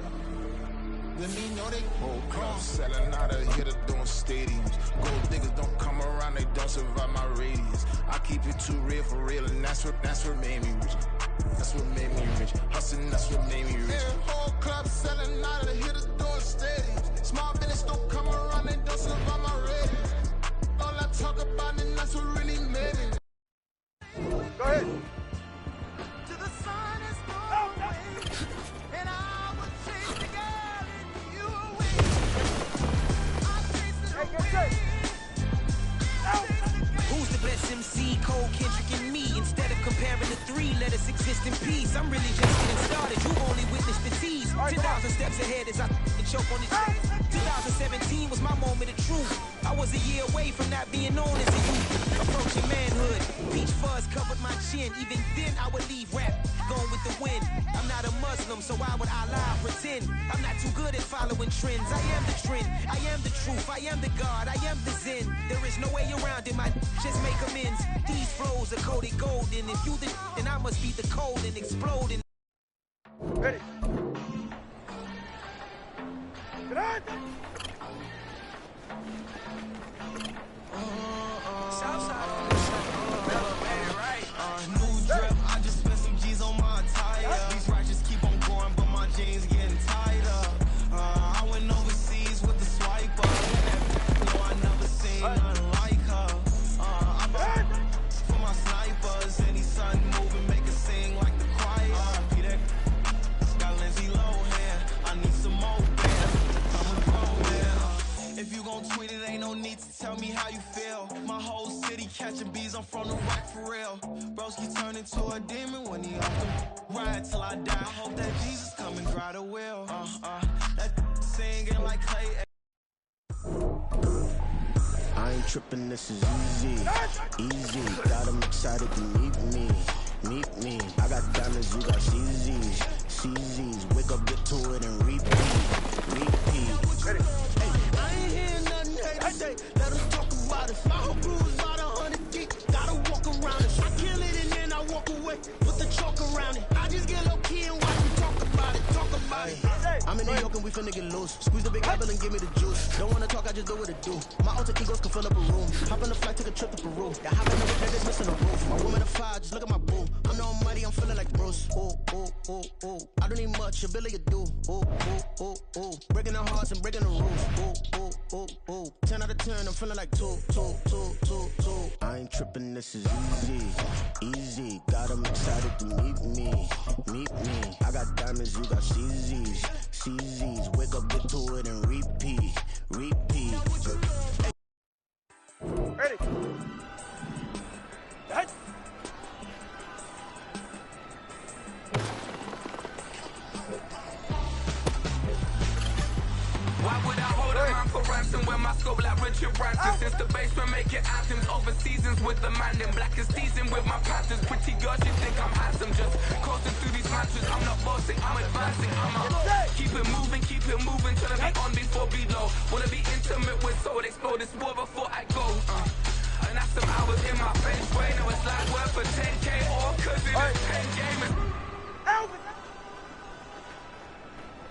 Let me know they whole club selling out of hitter doing stadiums. Gold diggers don't come around, they don't survive my radius. I keep it too real for real, and that's what made me rich. That's what made me rich. Hustling, that's what made me rich. Yeah, whole club selling out of hitters doing stadiums. Small business don't come around, they don't survive my radius. All I talk about it, that's what really made me. Go ahead. To the sun is going away, and I will chase the girl and you away. I chase it away. Who's the best MC? Cole, Kendrick, and me. Instead of comparing the three, let us exist in peace. I'm really just getting started. You've only witnessed the tease. 10,000 steps ahead as I choke on this. 2017 was my moment of truth. I was a year away from not being known as a youth. Approaching manhood. Peach fuzz covered my chin. Even then I would leave rap going with the wind. I'm not a Muslim, so why would I lie or pretend? I'm not too good at following trends. I am the trend. I am the truth. I am the God. I am the Zen. There is no way around it. My just make amends. These flows are coated golden. If you the then I must be the cold and exploding. Ready. Get on. New drip, I just spent some G's on my attire. These righteous keep on going, but my jeans getting tighter. I went overseas with the swiper. No, I never seen nothing like her. I'm for my snipers. Any sun moving, make it sing like the choir. Got Lindsay Lohan. I need some more bands. I'm a grown man. If you gon' tweet it, ain't no need to tell me how you feel. My whole city catching bees, I'm from the rack for real. Broski turn into a demon when he off the ride till I die. I hope that Jesus come and dry the wheel. That singing like Clay. I ain't tripping, this is easy, easy. Got 'em excited to meet me. I got diamonds, you got CZs. Wake up, get to it, and repeat. Hey, I ain't hearing nothing haters say. Let us talk about it. My whole crew is about 100 deep. Gotta walk around it. I kill it and then I walk away. Put the chalk around it. I just get low key and watch them talk about it. I'm in New York and we finna get loose. Squeeze the big apple and give me the juice. Don't wanna talk, I just do what it do. My alter egos can fill up a room. Hop on the flight, take a trip to Peru. Yeah, hop in the whip, niggas missing the roof. My woman a fire, just look at my boo. I'm the almighty, I'm feeling like Bruce. Ooh. I don't need much, ability to do. Ooh. Breaking the hearts and breaking the rules. Ooh. 10 out of 10, I'm feeling like two. I ain't tripping, this is easy. Got 'em excited to meet me. I got diamonds, you got CZs. Wake up, get to it, and repeat. Ready. Done. Why would I hold a man for ransom when my scope like Richard Branson? Since the basement making anthems over seasons with the man in black is seasoned with my patterns. Pretty girls, you think I'm handsome, just coasting through these mantras. I'm not bossing, I'm advancing. Keep it moving till I be on before below. Wanna be intimate with soul, explode this war before I go. And that's some hours in my bench brain. It was like worth for 10K or cause it is 10 gamers.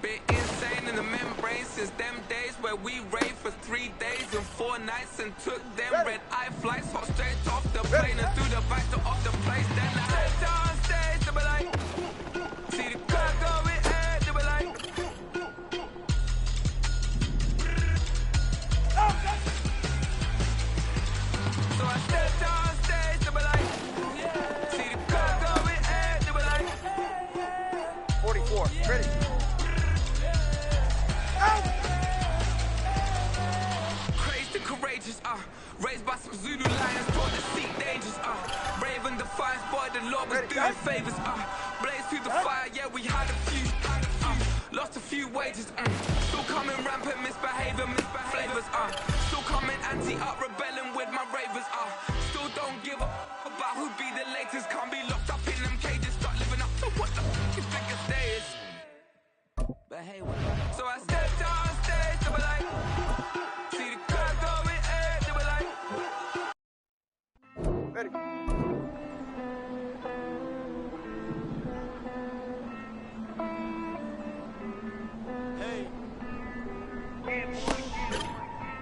Been insane in the membrane since them days where we raved for 3 days and 4 nights and took them red-eye flights, hot straight off the plane and through the back to off the place. Then I head down stage, they be like, see the crowd going ahead, they be like, courageous, raised by some Zulu lions, taught to seek dangers, brave and defiant, boy, the Lord was doing favors, blaze through the fire, yeah, we had a few, lost a few wages, still coming rampant, misbehaving, flavors, still coming anti-up, rebelling with my ravers, still don't give up about who'd be the latest, can't be locked up in them cages, start living up to what the f*** is biggest day is. So I stepped out on stage, they were like, see the crowd going air, they were like. Ready. Hey.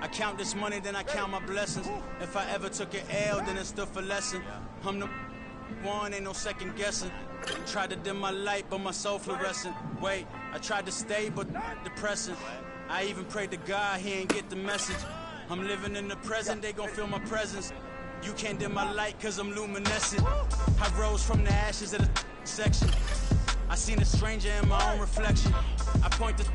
I count this money, then I count my blessings. If I ever took an L, then it stood for lesson. I'm the one, ain't no second guessing. Tried to dim my light, but my soul fluorescent. Wait, I tried to stay, but depressing. I even prayed to God, he ain't get the message. I'm living in the present, they gon' feel my presence. You can't dim my light, cause I'm luminescent. I rose from the ashes of the section. I seen a stranger in my own reflection. I point the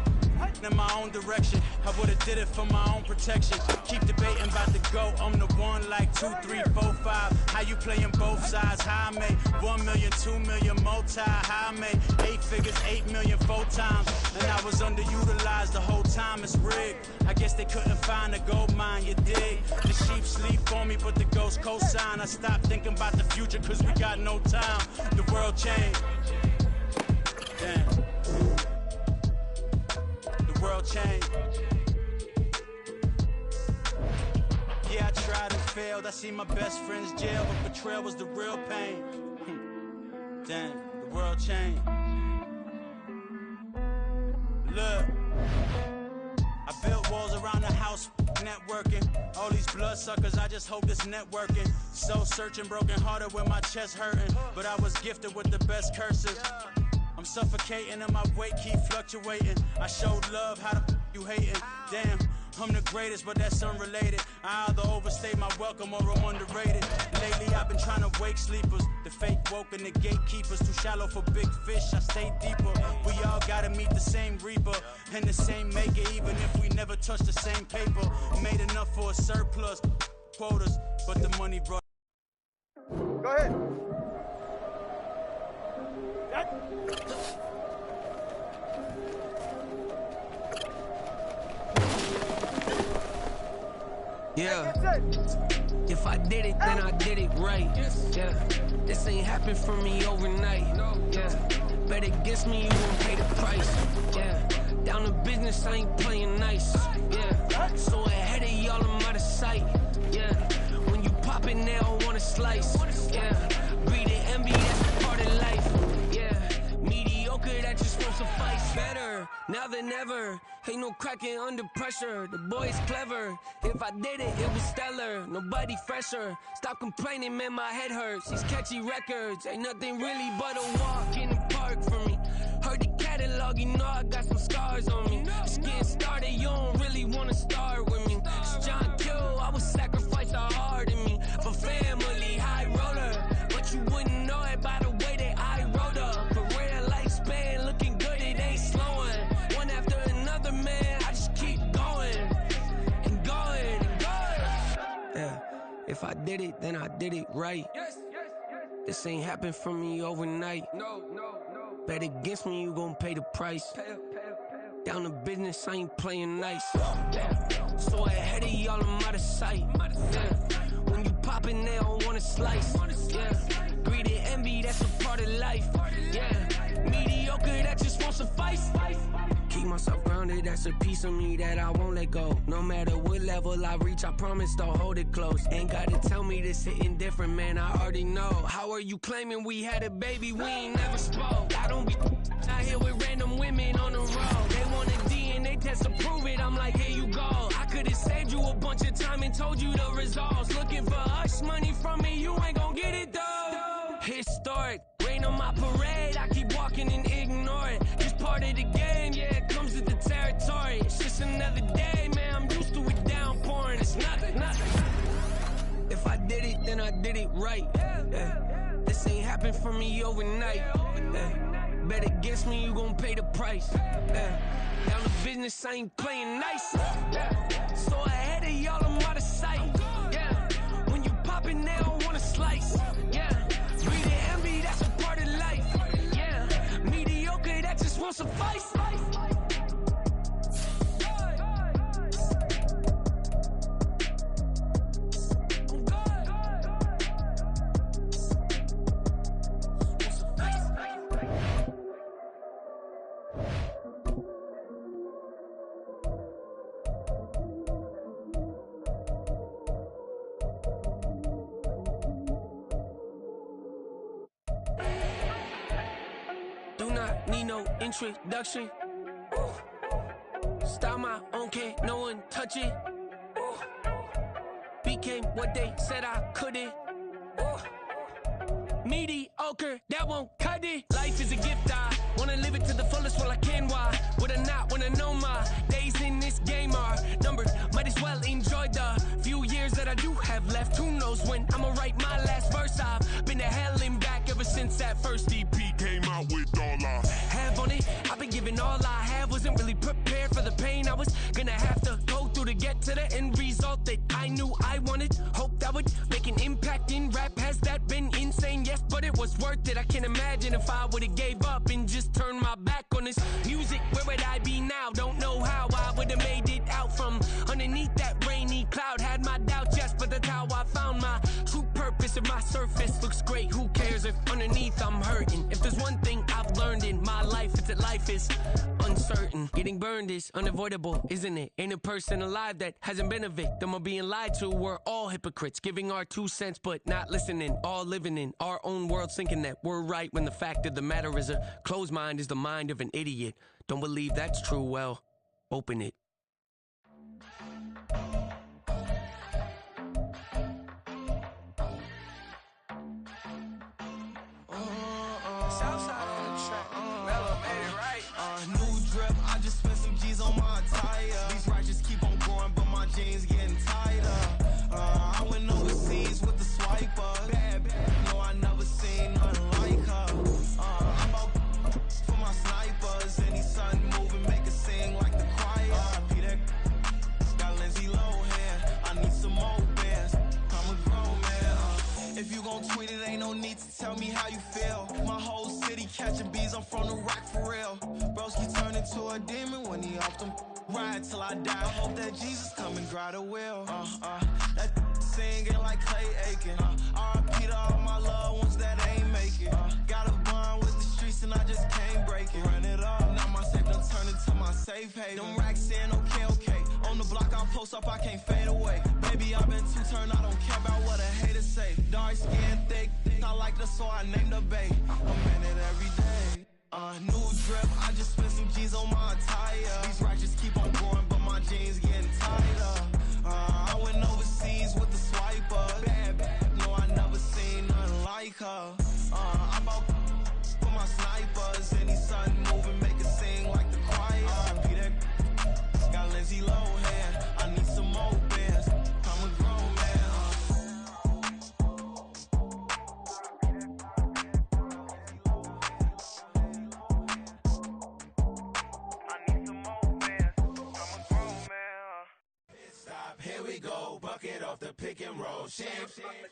in my own direction. I would've did it for my own protection. Keep debating about the GOAT. I'm the one like 2, 3, 4, 5. How you playing both sides? How I made 1 million, 2 million, multi. How I made 8 figures, 8 million 4 times. And I was underutilized the whole time. It's rigged. I guess they couldn't find a gold mine, you dig? The sheep sleep on me, but the ghost cosign. I stopped thinking about the future cause we got no time. The world changed. Damn. The world changed. Yeah, I tried and failed. I see my best friends jail, but betrayal was the real pain. Damn, the world changed. Look, I built walls around the house, networking. All these bloodsuckers, I just hope this networking. Soul searching, broken hearted with my chest hurting. But I was gifted with the best curses. I'm suffocating and my weight keep fluctuating. I showed love, how the you hating? Damn, I'm the greatest, but that's unrelated. I either overstay my welcome or I'm underrated. Lately I've been trying to wake sleepers. The fake woke and the gatekeepers. Too shallow for big fish, I stay deeper. We all gotta meet the same reaper and the same maker, even if we never touch the same paper. Made enough for a surplus, quotas, but the money brought. Go ahead. Yeah, if I did it, then I did it right. Yeah, this ain't happened for me overnight. Yeah, bet against me, you gon' pay the price. Yeah, down to business, I ain't playing nice. Yeah, so ahead of y'all, I'm out of sight. Yeah, when you pop it, they don't wanna slice. Yeah, greed and envy, that's part of life. Yeah, mediocre, that just won't suffice. Better now than ever. Ain't no cracking under pressure. The boy's clever. If I did it, it was stellar. Nobody fresher. Stop complaining, man, my head hurts. These catchy records ain't nothing really but a walk in the park for me. Heard the catalog, you know I got some scars on me. Just getting started, you don't really wanna start with me. It's John Kill, I would sacrifice a heart in me for family, high roller. But you wouldn't know it by the way that I wrote up. Career lifespan looking good, it ain't slowing. One after another, man, I just keep going and going and going. Yeah, if I did it, then I did it right. This ain't happened for me overnight. No. Bet against me, you gon' pay the price. Down to business, I ain't playing nice. Yeah. So ahead of y'all, I'm out of sight. Yeah. When you poppin', they don't wanna slice. Yeah. Greed and envy, that's a part of life. Yeah. Mediocre, that just won't suffice. Keep myself grounded, that's a piece of me that I won't let go. No matter what level I reach, I promise don't hold it close. Ain't gotta tell me this hitting different, man, I already know. How are you claiming we had a baby, we ain't never spoke? I don't be out here with random women on the road. They want a DNA test to prove it, I'm like, here you go. I could've saved you a bunch of time and told you the results. Looking for hush money from me, you ain't gon' get it though. Historic, rain on my parade, I keep walking and ignore it. Just part of the game, yeah, it comes with the territory. It's just another day, man, I'm used to it downpouring. It's nothing. If I did it, then I did it right. Yeah. This ain't happened for me overnight. Yeah. Bet against me, you gon' pay the price. Yeah. Down to business, I ain't playing nice. Yeah. So ahead of y'all, I'm out of need no introduction. Style my own, can't no one touch it. Became what they said I couldn't. Mediocre, that won't cut it. Life is a gift, I wanna live it to the fullest while I can. Why would I not wanna know my days in this game are numbered? Might as well enjoy the few years that I do have left. Who knows when I'ma write my last verse? I've been to hell and back ever since that first EP came out with all I have on it. I've been giving all I have, wasn't really prepared for the pain I was gonna have to go through to get to the end result that I knew I wanted. Hope that would make an impact in rap. Has that been insane? Yes, but it was worth it. I can't imagine if I would've gave up and just turned my back on this music. Where would I be now? Don't know how I would've made it out from underneath that rainy cloud. Had my doubts, yes, but that's how I found my true purpose. If my surface looks great, who cares if underneath I'm hurting? If there's one thing I've learned in my life, it's that life is uncertain. Getting burned is unavoidable, isn't it? Ain't a person alive that hasn't been a victim of being lied to. We're all hypocrites, giving our 2 cents but not listening. All living in our own world, thinking that we're right when the fact of the matter is a closed mind is the mind of an idiot. Don't believe that's true? Well, open it. Jeans getting tighter. I went overseas with the swiper. Bad, no, I never seen nothing like her. I'm out for my snipers. Any sun moving, make it sing like the choir. Peter got Lindsay Lohan. I need some more bands. I'm a grown man. If you gon' tweet it, ain't no need to tell me how you feel. My whole city catching bees. I'm from the rock for real. Broski turned into a demon when he off them. Ride till I die. I hope that Jesus come and dry the wheel. That singing like Clay Aiken. R.I.P. to all my loved ones that ain't make it. Got a bond with the streets and I just can't break it. Run it up, now my safe done turned into my safe haven. Them racks in, okay. On the block I post up, I can't fade away. Baby, I've been too turned, I don't care about what a hater say. Dark skin, thick, I like the so I named the bae. I'm in it every day. New drip, I just spent some G's on my attire. These righteous keep on growing, but my jeans getting tighter. I went overseas with the swiper. Bad, no, I never seen nothing like her. I'm out for my snipers. Any sun moving, make it sing like the choir. Peter got Lindsay Lohan. I need some more bands. I'm a grown man. Here we go, bucket off the pick and roll. Shit,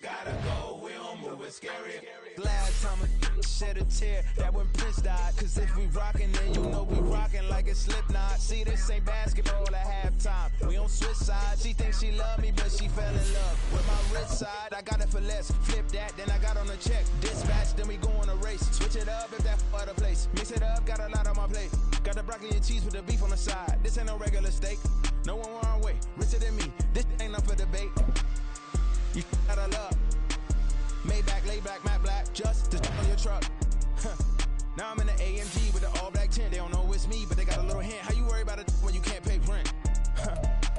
gotta go, we don't move it scary. Glad time I shed a tear that when Prince died. Cause if we rockin', then you know we rockin' like a Slipknot. See, this ain't basketball at halftime. We on switch sides. She thinks she love me, but she fell in love with my wrist side. I got it for less. Flip that, then I got on a check. Dispatch, then we go on a race. Switch it up if that other place. Mix it up, got a lot on my plate. Got the broccoli and cheese with the beef on the side. This ain't no regular steak. No one wrong way, richer than me. This ain't up for debate. You out of love. Maybach, laid back, matte black, just to on your truck. Now I'm in the AMG with the all black tint. They don't know it's me, but they got a little hint. How you worry about it when you can't pay rent?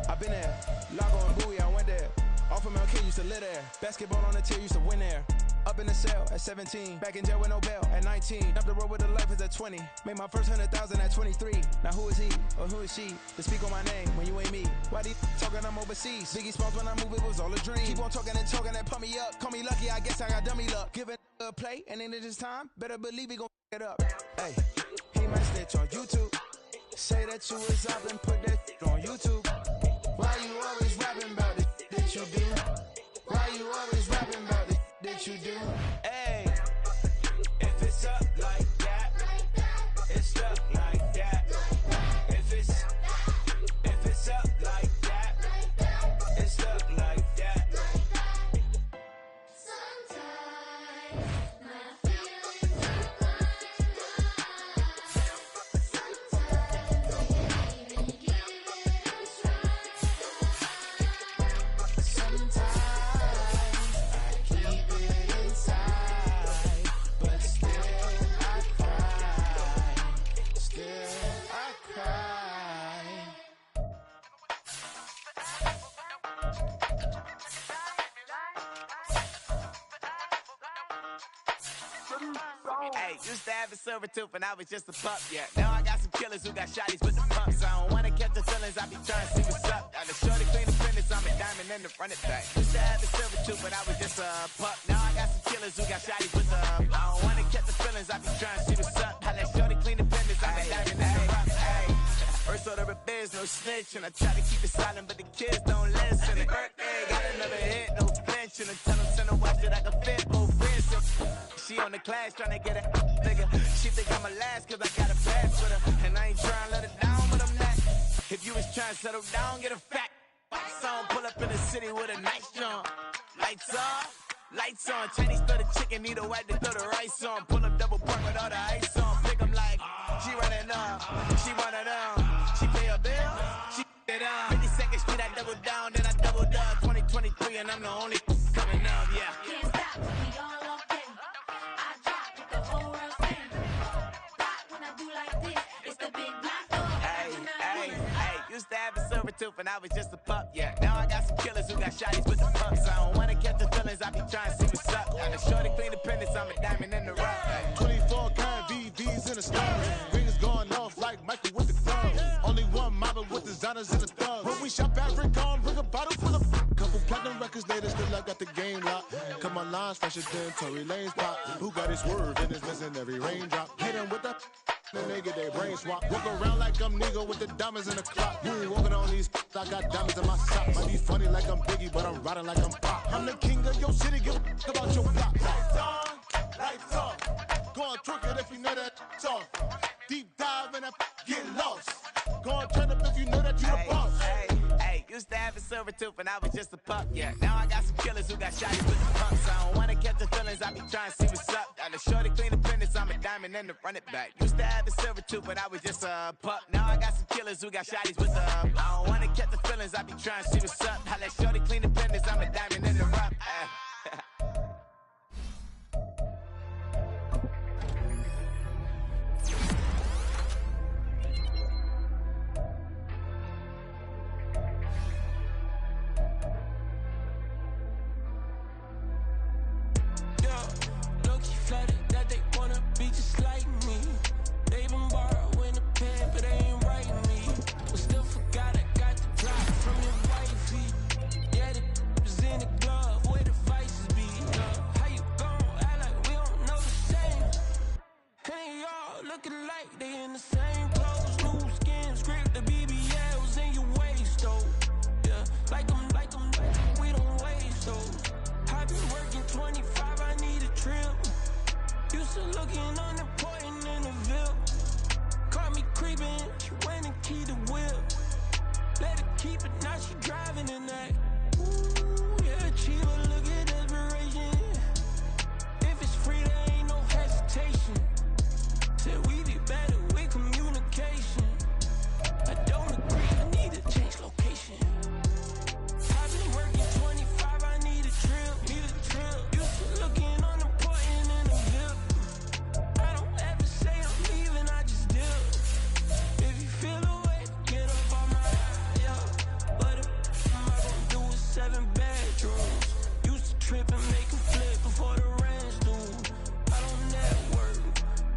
I've been there. Lago and Bowie, I went there. Off of MLK, used to live there. Basketball on the tier, used to win there. Up in the cell at 17. Back in jail with no bail at 19. Up the road with the life is at 20. Made my first 100,000 at 23. Now who is he or who is she to speak on my name when you ain't me? Why they talking I'm overseas? Biggie Smalls when I move, it was all a dream. Keep on talking and pump me up. Call me lucky, I guess I got dummy luck. Give it a play and then it's time. Better believe he gon' it up. Hey, he might snitch on YouTube. Say that you was up and put that on YouTube. Why you always rapping about it that you do? Why you always rapping about it that you do? Hey, if it's up like that, it's stuck like that. If it's up like that, it's stuck like that. Sometimes my feelings are blind. Sometimes I can't even give it a try. Hey, used to have a silver tooth when I was just a pup, yeah. Now I got some killers who got shotties with the pumps. I don't wanna catch the feelings, I be trying to see what's up. Now the shorty clean the finish, I'm a diamond in the run it back. Used to have a silver tooth when I was just a pup. Now I got some killers who got shotties with the I don't wanna catch the feelings, I be trying to see what's up. How that shorty clean the finish, I'm a diamond in the rough, hey. First order of biz, no snitch, and I try to keep it silent, but the kids don't listen. And birthday, got another hit, no flinch, and I tell them send a watch that I can fit, both friends. She on the class tryna get a nigga. She think I'm a last cause I got a pass with her. And I ain't tryna let her down, but I'm not. If you was tryna settle down, get a fat song. Pull up in the city with a nice jump. Lights on. Chinese throw the chicken, need a wipe to throw the rice on. Pull up double park with all the ice on. Pick 'em like, she running up, she one of them. She pay a bill, she it up. 52nd Street, I double down, then I doubled up. 2023, and I'm the only coming up, yeah. Can't stop till we all okay. I drop with the whole world sing. Rock when I do like this. It's the big black dog. Hey, used to have a silver tooth when I was just a pup, yeah. Now I got some killers who got shotties with the pumps. I don't wanna catch the feelings, I be trying to see what's up. Now the shorty clean the pendants, I'm a diamond in the rough. Hey. 24 karat VVs in the stars. Rings going off like Michael with the thumbs. Only one model with designers in the thugs. When we shop at Rick on, bring a bottle full of couple platinum records later, still I got the game locked. Cut my lines fresher than Tory Lane's pop. Who got his swerve and is missing every raindrop. Hit him with the then they get their brain swap. Walk around like I'm nigga with the diamonds in the clock. You ain't walking on these I got diamonds in my sock. Might be funny like I'm Biggie, but I'm riding like I'm Pop. I'm the king of your city, give a about your block. Lights on, lights off. Go on, twerk it if you know that it's off. Deep dive and get lost. Go on, turn up if you know that you the boss. Hey, used to have a silver tooth when I was just a pup, yeah. Now I got some killers who got shotties with the pumps. I don't wanna catch the feelings, I be trying to see what's up. Now the shorty clean the pendants, I'm a diamond in the run it back. Used to have a silver tooth when I was just a pup. Now I got some killers who got shotties with the I don't wanna catch the feelings, I be trying to see what's up. How that shorty clean the pendants, I'm a diamond in the rough. Flattered that they wanna be just like me. They been borrowing a pen, but they ain't writing me. But still forgot I got the drop from your wifey. Yeah, the was in the glove where the vices be. How you gon' act like we don't know the same? And they all looking like they in the same clothes. New skin, script, the BBLs in your waist, though. Yeah, like them, we don't waste, though. I been working 25, I need a trip. Used to looking unimportant in the Ville. Caught me creeping, she went and keyed the whip. Let her keep it, now she driving in that. Ooh, yeah, achiever, look at desperation. If it's free, there ain't no hesitation. Said we be better with communication. I don't agree, I need to change location. I've been working 25, I need a trip. Used to looking unimportant in the Ville. I don't ever say I'm leaving, I just dip. If you feel away, get up on my yeah. But am I gonna do with 7 bedrooms? Used to trip and make a flip before the rent's due. I don't network.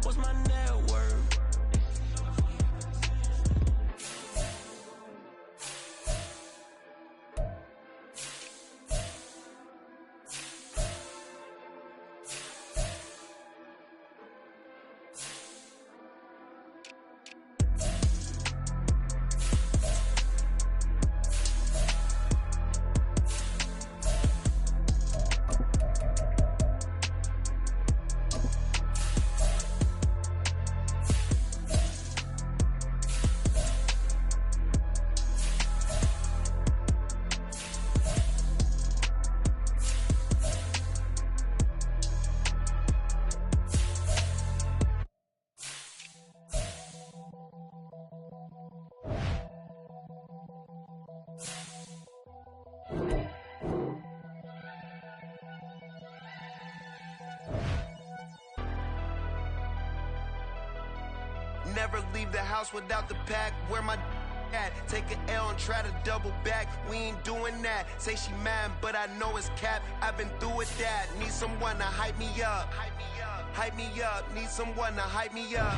What's my net worth? Never leave the house without the pack. Where my Take an L and try to double back. We ain't doing that. Say she mad, but I know it's cap. I've been through with that. Need someone to hype me up. Hype me up. Need someone to hype me up.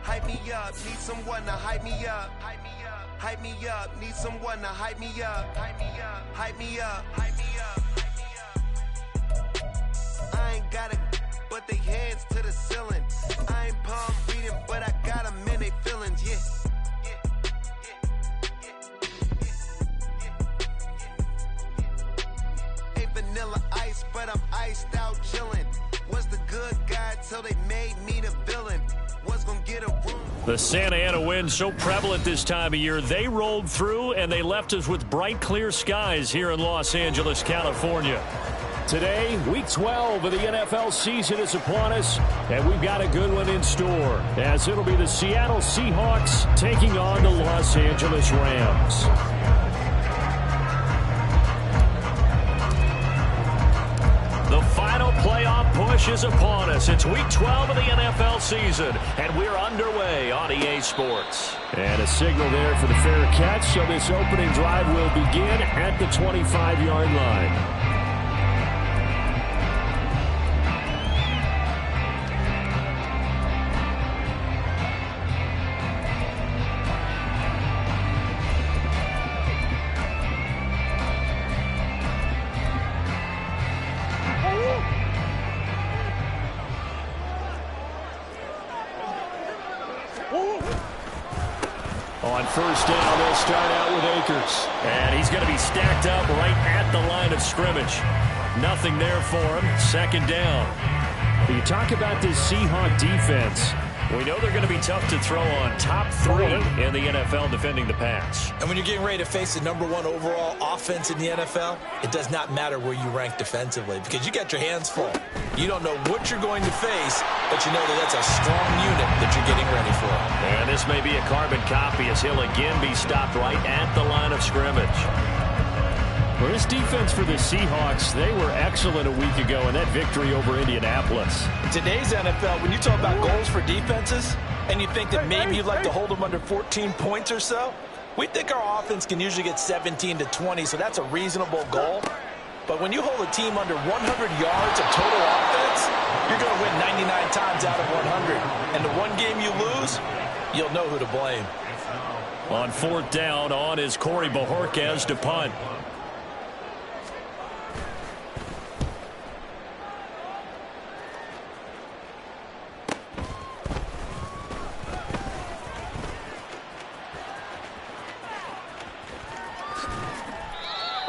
Hype me up. Need someone to hype me up. Hype me up. Need someone to hype me up. Hype me up. Hype me up. Hype me up. I ain't got a, but they hands to the ceiling. I ain't palm reading, but I got them in they feelings. Yeah. Vanilla ice, but I'm iced out chillin'. Was the good guy till they made me the villain. Was gonna get a room. The Santa Ana wind so prevalent this time of year, they rolled through and they left us with bright, clear skies here in Los Angeles, California. Today, Week 12 of the NFL season is upon us, and we've got a good one in store, as it'll be the Seattle Seahawks taking on the Los Angeles Rams. The final playoff push is upon us. It's Week 12 of the NFL season, and we're underway on EA Sports. And a signal there for the fair catch, so this opening drive will begin at the 25-yard line. On first down, they'll start out with Akers. And he's going to be stacked up right at the line of scrimmage. Nothing there for him. Second down. You talk about this Seahawk defense. We know they're going to be tough to throw on. Top 3 in the NFL defending the pass. And when you're getting ready to face the #1 overall offense in the NFL, it does not matter where you rank defensively because you got your hands full. You don't know what you're going to face, but you know that that's a strong unit that you're getting ready for. And this may be a carbon copy as he'll again be stopped right at the line of scrimmage. For his defense for the Seahawks, they were excellent a week ago in that victory over Indianapolis. Today's NFL, when you talk about goals for defenses, and you think that maybe you'd like to hold them under 14 points or so, we think our offense can usually get 17 to 20, so that's a reasonable goal. But when you hold a team under 100 yards of total offense, you're going to win 99 times out of 100. And the one game you lose, you'll know who to blame. On fourth down, on is Corey Bojorquez to punt.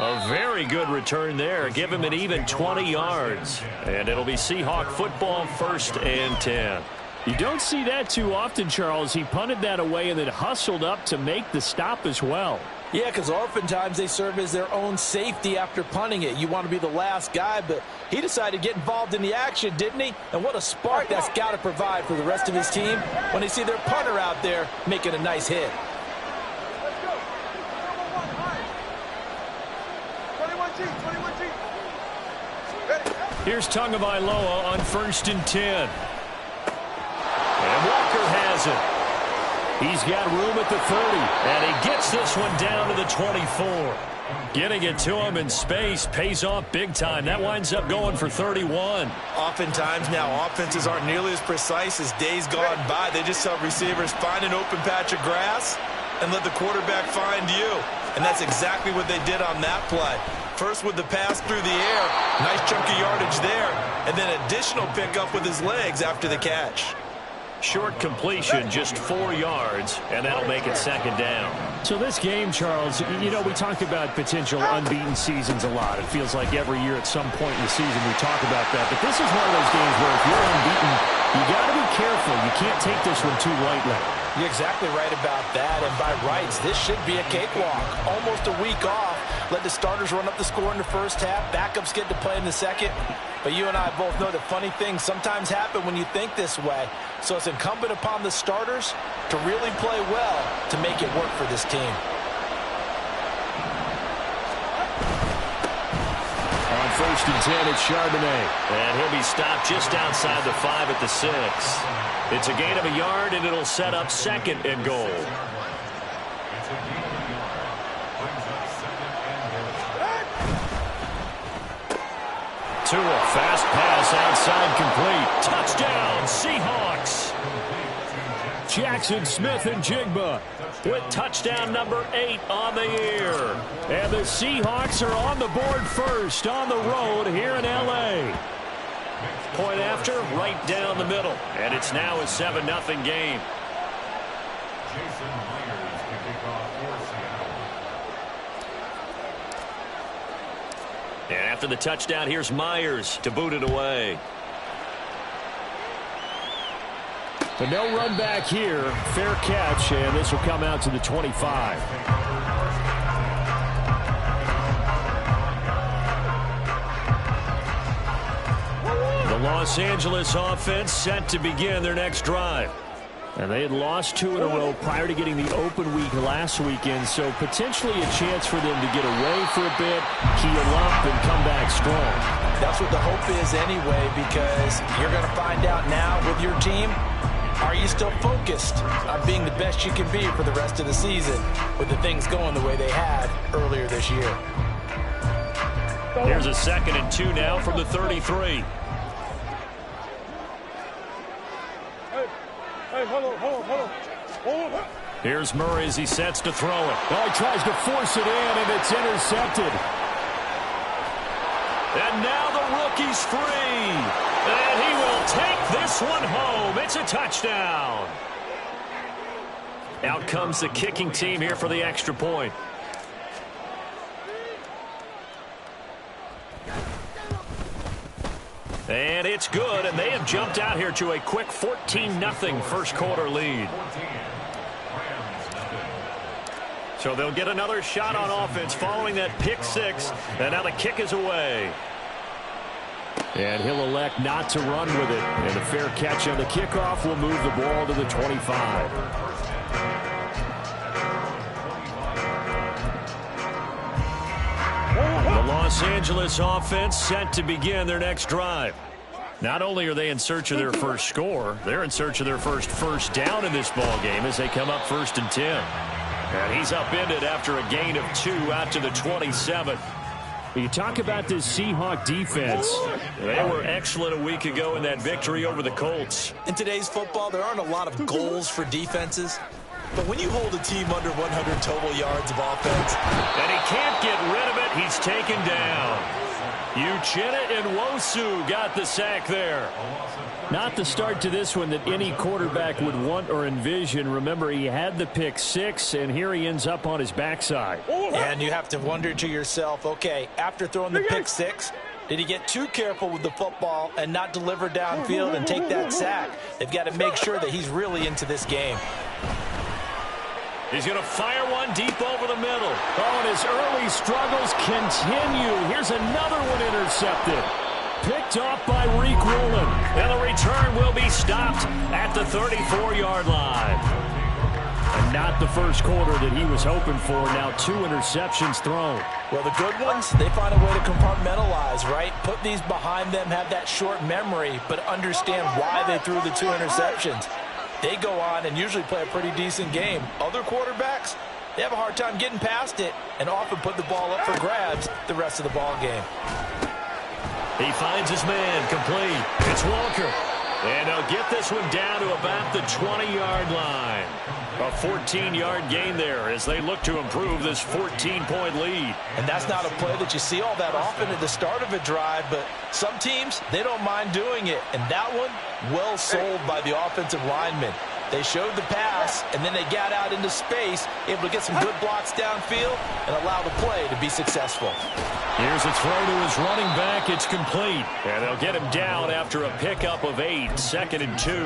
A very good return there. Give him an even 20 yards. And it'll be Seahawk football, 1st and 10. You don't see that too often, Charles. He punted that away and then hustled up to make the stop as well. Yeah, because oftentimes they serve as their own safety after punting it. You want to be the last guy, but he decided to get involved in the action, didn't he? And what a spark that's got to provide for the rest of his team when they see their punter out there making a nice hit. Here's Tagovailoa on 1st and 10. And Walker has it. He's got room at the 30, and he gets this one down to the 24. Getting it to him in space pays off big time. That winds up going for 31. Oftentimes now, offenses aren't nearly as precise as days gone by. They just help receivers find an open patch of grass and let the quarterback find you. And that's exactly what they did on that play. First with the pass through the air, nice chunk of yardage there, and then additional pickup with his legs after the catch. Short completion, just 4 yards, and that'll make it 2nd down. So this game, Charles, you know, we talk about potential unbeaten seasons a lot. It feels like every year at some point in the season we talk about that. But this is one of those games where if you're unbeaten, you got to be careful. You can't take this one too lightly. You're exactly right about that, and by rights, this should be a cakewalk. Almost a week off. Let the starters run up the score in the first half. Backups get to play in the second. But you and I both know that funny things sometimes happen when you think this way. So it's incumbent upon the starters to really play well to make it work for this team. On 1st and 10, it's Charbonnet. And he'll be stopped just outside the 5 at the 6. It's a gain of a yard, and it'll set up 2nd and goal. Tua. Fast pass outside complete. Touchdown, Seahawks. Jackson Smith and Jigba with touchdown number 8 on the year. And the Seahawks are on the board first on the road here in L.A. Point after, right down the middle. And it's now a 7-0 game. Jason Myers to kick off for Seattle. And after the touchdown, here's Myers to boot it away. But no run back here. Fair catch, and this will come out to the 25. The Los Angeles offense set to begin their next drive. And they had lost 2 in a row prior to getting the open week last weekend, so potentially a chance for them to get away for a bit, keel up, and come back strong. That's what the hope is anyway, because you're going to find out now with your team, are you still focused on being the best you can be for the rest of the season with the things going the way they had earlier this year? Here's a 2nd and 2 now from the 33. Hey, hold on. Here's Murray as he sets to throw it. Oh, he tries to force it in, and it's intercepted. And now the rookie's free. And he will take this one home. It's a touchdown. Out comes the kicking team here for the extra point. And it's good, and they have jumped out here to a quick 14-0 first quarter lead. So they'll get another shot on offense following that pick 6, and now the kick is away. And he'll elect not to run with it. And a fair catch on the kickoff will move the ball to the 25. The Los Angeles offense set to begin their next drive. Not only are they in search of their first score, they're in search of their first down in this ball game as they come up 1st and 10. And he's upended after a gain of 2 out to the 27. You talk about this Seahawk defense. They were excellent a week ago in that victory over the Colts. In today's football, there aren't a lot of goals for defenses. But when you hold a team under 100 total yards of offense, and he can't get rid of it, he's taken down. Uchenna and Nwosu got the sack there. Not the start to this one that any quarterback would want or envision. Remember, he had the pick 6, and here he ends up on his backside. And you have to wonder to yourself, okay, after throwing the pick 6, did he get too careful with the football and not deliver downfield and take that sack? They've got to make sure that he's really into this game. He's going to fire one deep over the middle. Oh, and his early struggles continue. Here's another one intercepted. Picked off by Reek Woolen. And the return will be stopped at the 34-yard line. And not the first quarter that he was hoping for. Now 2 interceptions thrown. Well, the good ones, they find a way to compartmentalize, right? Put these behind them, have that short memory, but understand why they threw the 2 interceptions. They go on and usually play a pretty decent game. Other quarterbacks, they have a hard time getting past it and often put the ball up for grabs the rest of the ball game. He finds his man complete. It's Walker. And they'll get this one down to about the 20-yard line. A 14-yard gain there as they look to improve this 14-point lead. And that's not a play that you see all that often at the start of a drive, but some teams, they don't mind doing it. And that one, well sold by the offensive lineman. They showed the pass, and then they got out into space, able to get some good blocks downfield and allow the play to be successful. Here's a throw to his running back. It's complete. And they'll get him down after a pickup of 8, 2nd and 2. 8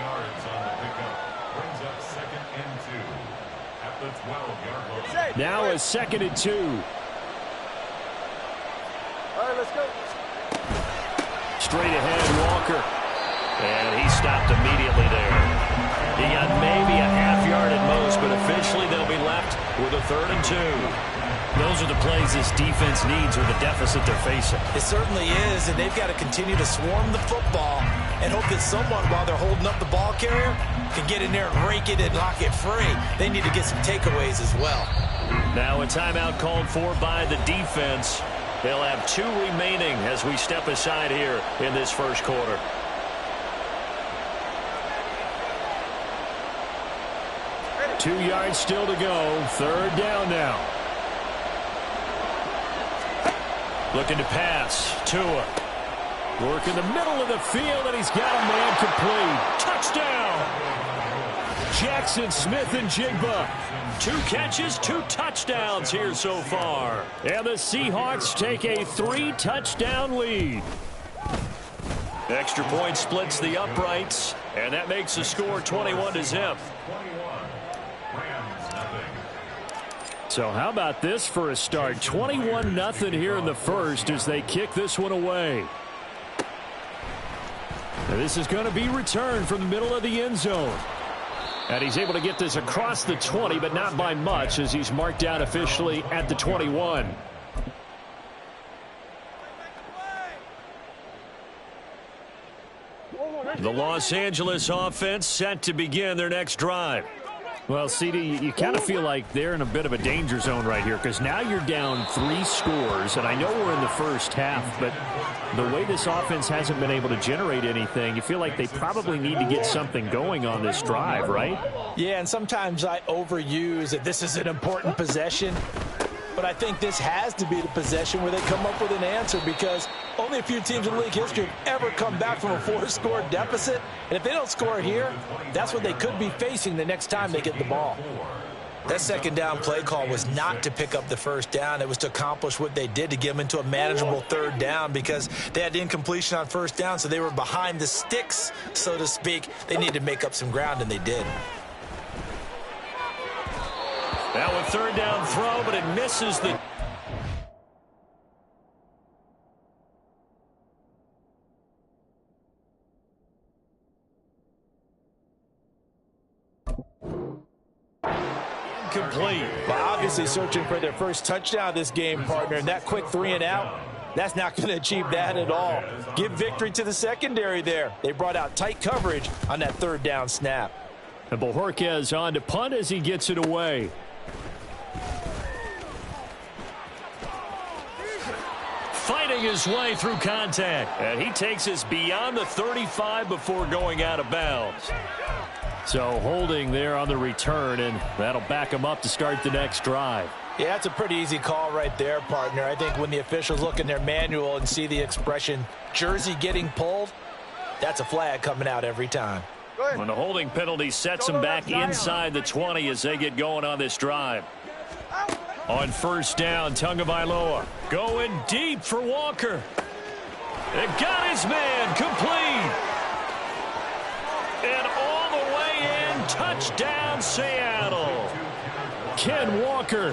yards on the pickup. Brings up 2nd and 2 at the 12-yard line. Now a 2nd and 2. All right, let's go. Straight ahead, Walker. And he stopped immediately there. He got maybe a half yard at most, but officially they'll be left with a 3rd and 2. Those are the plays this defense needs or the deficit they're facing. It certainly is, and they've got to continue to swarm the football and hope that someone, while they're holding up the ball carrier, can get in there and rake it and knock it free. They need to get some takeaways as well. Now a timeout called for by the defense. They'll have 2 remaining as we step aside here in this first quarter. Ready. 2 yards still to go. 3rd down now. Looking to pass. Tua. Work in the middle of the field, and he's got a man complete. Touchdown! Jackson Smith-Njigba. 2 catches, 2 touchdowns here so far. And the Seahawks take a 3-touchdown lead. Extra point splits the uprights, and that makes the score 21-0. So how about this for a start? 21-0 here in the first as they kick this one away. Now this is going to be returned from the middle of the end zone. And he's able to get this across the 20, but not by much as he's marked down officially at the 21. The Los Angeles offense set to begin their next drive. Well, CD, you kind of feel like they're in a bit of a danger zone right here because now you're down 3 scores, and I know we're in the first half, but the way this offense hasn't been able to generate anything, you feel like they probably need to get something going on this drive, right? Yeah, and sometimes I overuse that this is an important possession, but I think this has to be the possession where they come up with an answer because only a few teams in league history have ever come back from a 4-score deficit. And if they don't score here, that's what they could be facing the next time they get the ball. That second down play call was not to pick up the first down. It was to accomplish what they did to get them into a manageable 3rd down because they had incompletion on 1st down, so they were behind the sticks, so to speak. They needed to make up some ground, and they did. Now a 3rd down throw, but it misses the... Incomplete. Well, obviously searching for their first touchdown this game, partner, and that quick 3 and out, that's not going to achieve that at all. Give victory to the secondary there. They brought out tight coverage on that 3rd down snap. And Bojorquez on to punt as he gets it away. Fighting his way through contact. And he takes us beyond the 35 before going out of bounds. So holding there on the return, and that'll back him up to start the next drive. Yeah, that's a pretty easy call right there, partner. I think when the officials look in their manual and see the expression, jersey getting pulled, that's a flag coming out every time. When the holding penalty sets him back inside the 20 as they get going on this drive. On 1st down, Tagovailoa going deep for Walker. It got his man complete. And all the way in, touchdown Seattle. Ken Walker,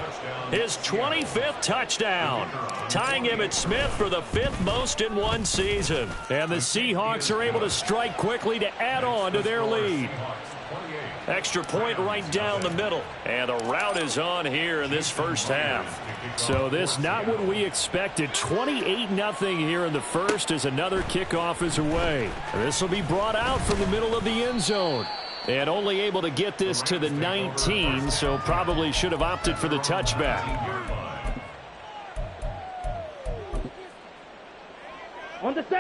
his 25th touchdown, tying Emmitt Smith for the 5th most in one season. And the Seahawks are able to strike quickly to add on to their lead. Extra point right down the middle. And the route is on here in this first half. So this not what we expected. 28-0 here in the first as another kickoff is away. This will be brought out from the middle of the end zone. And only able to get this to the 19, so probably should have opted for the touchback.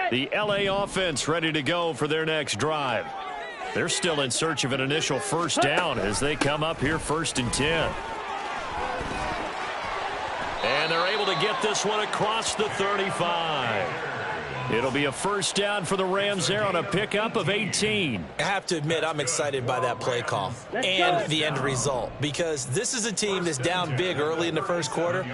The LA offense ready to go for their next drive. They're still in search of an initial 1st down as they come up here 1st and 10. And they're able to get this one across the 35. It'll be a 1st down for the Rams there on a pickup of 18. I have to admit, I'm excited by that play call and the end result because this is a team that's down big early in the first quarter,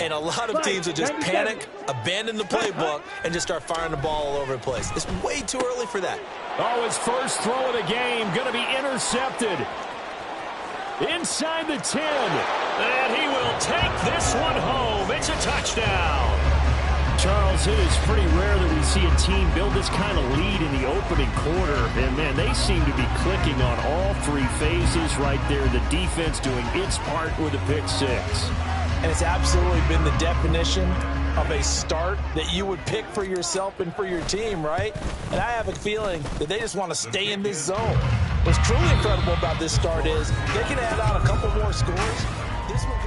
and a lot of teams will just panic, abandon the playbook, and just start firing the ball all over the place. It's way too early for that. Oh, his first throw of the game going to be intercepted. Inside the 10. And he will take this one home. It's a touchdown. Charles, it is pretty rare that we see a team build this kind of lead in the opening quarter. And, man, they seem to be clicking on all 3 phases right there. The defense doing its part with a pick 6. And it's absolutely been the definition of a start that you would pick for yourself and for your team, right? And I have a feeling that they just want to stay in this zone. What's truly incredible about this start is they can add on a couple more scores. This one.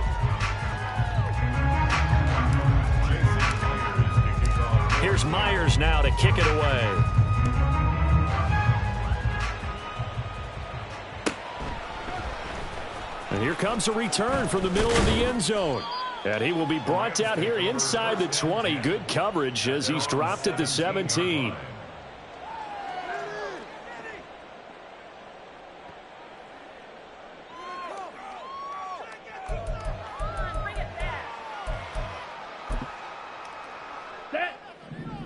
prepares now to kick it away. And here comes a return from the middle of the end zone. And he will be brought down here inside the 20. Good coverage as he's dropped at the 17.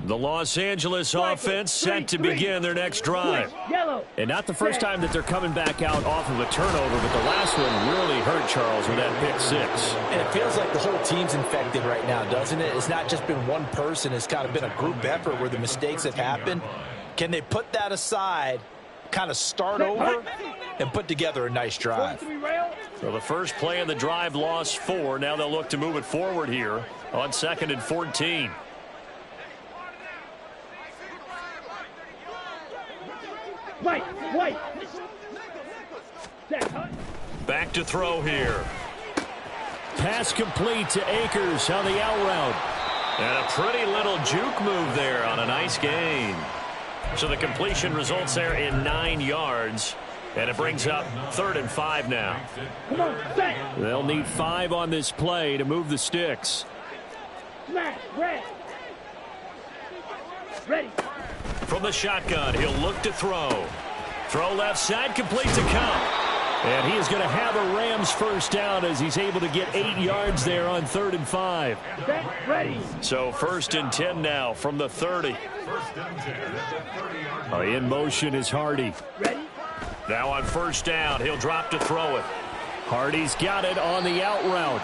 The Los Angeles offense set to begin their next drive. And not the first time that they're coming back out off of a turnover, but the last one really hurt Charles with that pick six. And it feels like the whole team's infected right now, doesn't it? It's not just been one person. It's kind of been a group effort where the mistakes have happened. Can they put that aside, kind of start over, and put together a nice drive? So the first play of the drive lost 4. Now they'll look to move it forward here on 2nd and 14. Back to throw here. Pass complete to Akers on the out route. And a pretty little juke move there on a nice gain. So the completion results there in 9 yards. And it brings up 3rd and 5 now. They'll need 5 on this play to move the sticks. Ready. From the shotgun, he'll look to throw. Throw left side, complete to Cup. And he is going to have a Rams first down as he's able to get 8 yards there on 3rd and 5. Ready. So 1st and 10 now from the 30. In motion is Hardy. Ready. Now on 1st down, he'll drop to throw it. Hardy's got it on the out route.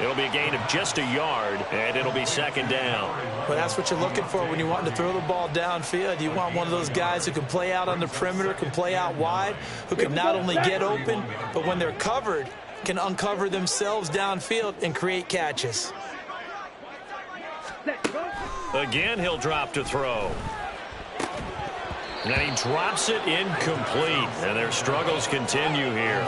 It'll be a gain of just a yard, and it'll be 2nd down. Well, that's what you're looking for when you want to throw the ball downfield. You want one of those guys who can play out on the perimeter, can play out wide, who can not only get open, but when they're covered, can uncover themselves downfield and create catches. Again, he'll drop to throw. And he drops it incomplete, and their struggles continue here.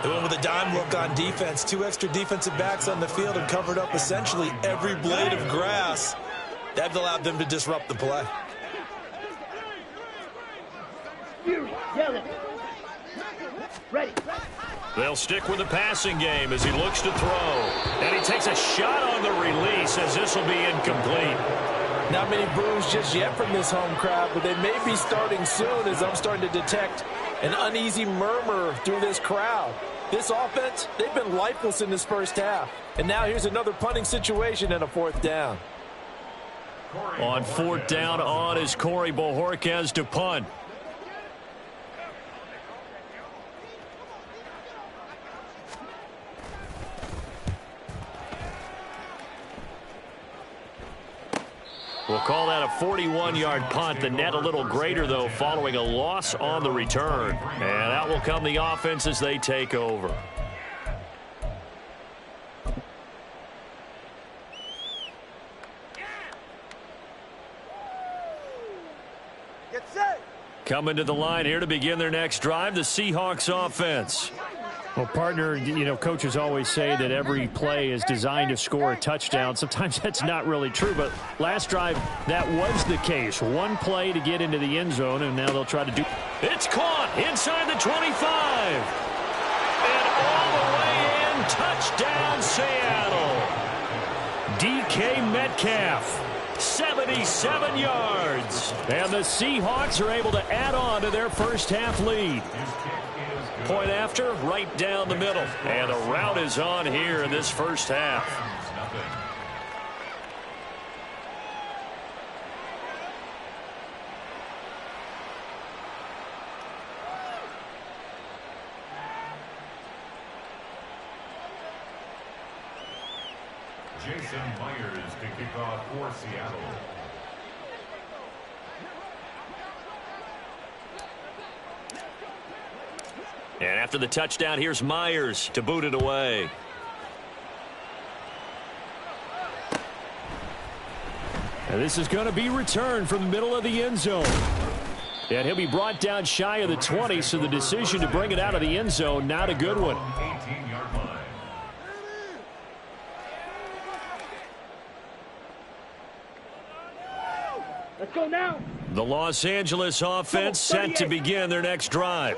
They went with a dime look on defense. 2 extra defensive backs on the field and covered up essentially every blade of grass. That allowed them to disrupt the play. Yellow. Ready. They'll stick with the passing game as he looks to throw. And he takes a shot on the release as this will be incomplete. Not many boos just yet from this home crowd, but they may be starting soon as I'm starting to detect an uneasy murmur through this crowd. This offense, they've been lifeless in this first half. And now here's another punting situation and a 4th down. On 4th down on is Corey Bojorquez to punt. We'll call that a 41-yard punt. The net a little greater, though, following a loss on the return. And that will come the offense as they take over. Get set. Coming to the line here to begin their next drive, the Seahawks offense. Well, partner, you know, coaches always say that every play is designed to score a touchdown. Sometimes that's not really true, but last drive, that was the case. One play to get into the end zone, and now they'll try to do. It's caught inside the 25. And all the way in, touchdown, Seattle. DK Metcalf, 77 yards. And the Seahawks are able to add on to their first half lead. Point after, right down the middle. And the route is on here in this first half. Jason Myers to kick off for Seattle. And after the touchdown, here's Myers to boot it away. And this is going to be returned from the middle of the end zone. And he'll be brought down shy of the 20, so the decision to bring it out of the end zone, not a good one. 18-yard line. Let's go now. The Los Angeles offense set to begin their next drive.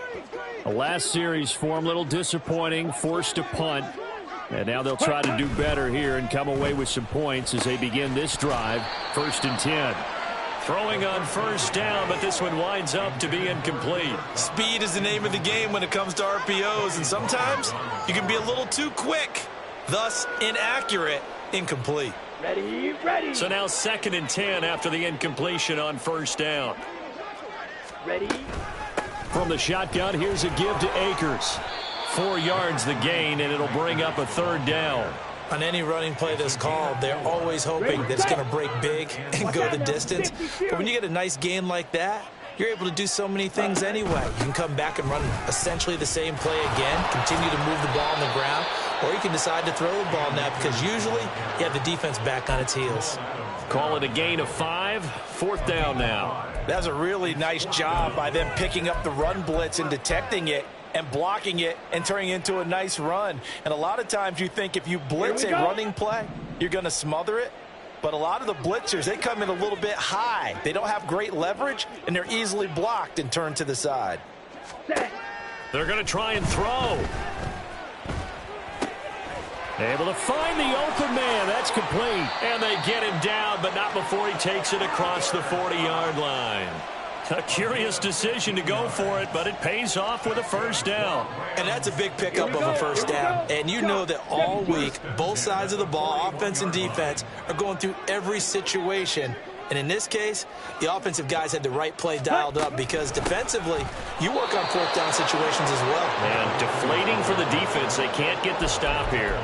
The last series for them, a little disappointing, forced to punt. And now they'll try to do better here and come away with some points as they begin this drive. 1st and 10. Throwing on first down, but this one winds up to be incomplete. Speed is the name of the game when it comes to RPOs, and sometimes you can be a little too quick, thus inaccurate, incomplete. Ready, ready. So now 2nd and 10 after the incompletion on first down. Ready. From the shotgun, here's a give to Akers. 4 yards the gain, and it'll bring up a 3rd down. On any running play that's called, they're always hoping that it's going to break big and go the distance. But when you get a nice gain like that, you're able to do so many things anyway. You can come back and run essentially the same play again, continue to move the ball on the ground, or you can decide to throw the ball now because usually you have the defense back on its heels. Call it a gain of 5. 4th down now. That was a really nice job by them picking up the run blitz and detecting it and blocking it and turning it into a nice run. And a lot of times you think if you blitz a running play, you're going to smother it. But a lot of the blitzers, they come in a little bit high. They don't have great leverage, and they're easily blocked and turned to the side. They're going to try and throw. Able to find the open man. That's complete. And they get him down, but not before he takes it across the 40-yard line. A curious decision to go for it, but it pays off with a 1st down. And that's a big pickup of a 1st down. And you know that all week, both sides of the ball, offense and defense, are going through every situation. And in this case, the offensive guys had the right play dialed up because defensively, you work on 4th down situations as well. And deflating for the defense. They can't get the stop here.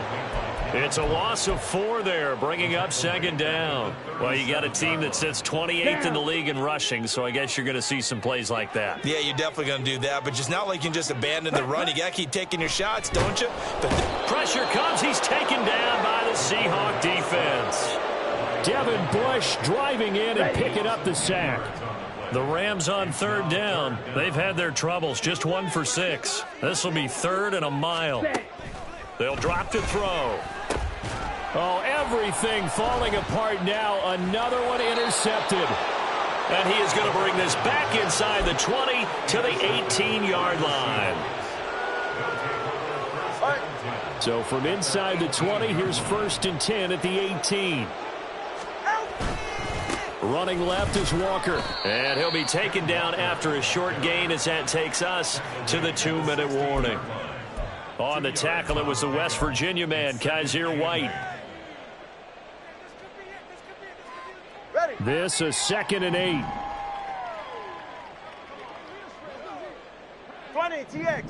It's a loss of 4 there, bringing up 2nd down. Well, you got a team that sits 28th in the league in rushing, so I guess you're going to see some plays like that. Yeah, you're definitely going to do that, but just not like you can just abandon the run. You got to keep taking your shots, don't you? But pressure comes. He's taken down by the Seahawk defense. Devin Bush driving in and picking up the sack. The Rams on 3rd down. They've had their troubles, just 1 for 6. This will be 3rd and a mile. They'll drop to throw. Oh, everything falling apart now. Another one intercepted. And he is going to bring this back inside the 20 to the 18-yard line. So from inside the 20, here's 1st and 10 at the 18. Running left is Walker. And he'll be taken down after a short gain as that takes us to the 2-minute warning. On the tackle, it was the West Virginia man, Kaiser White. This is 2nd and 8. 20, TX.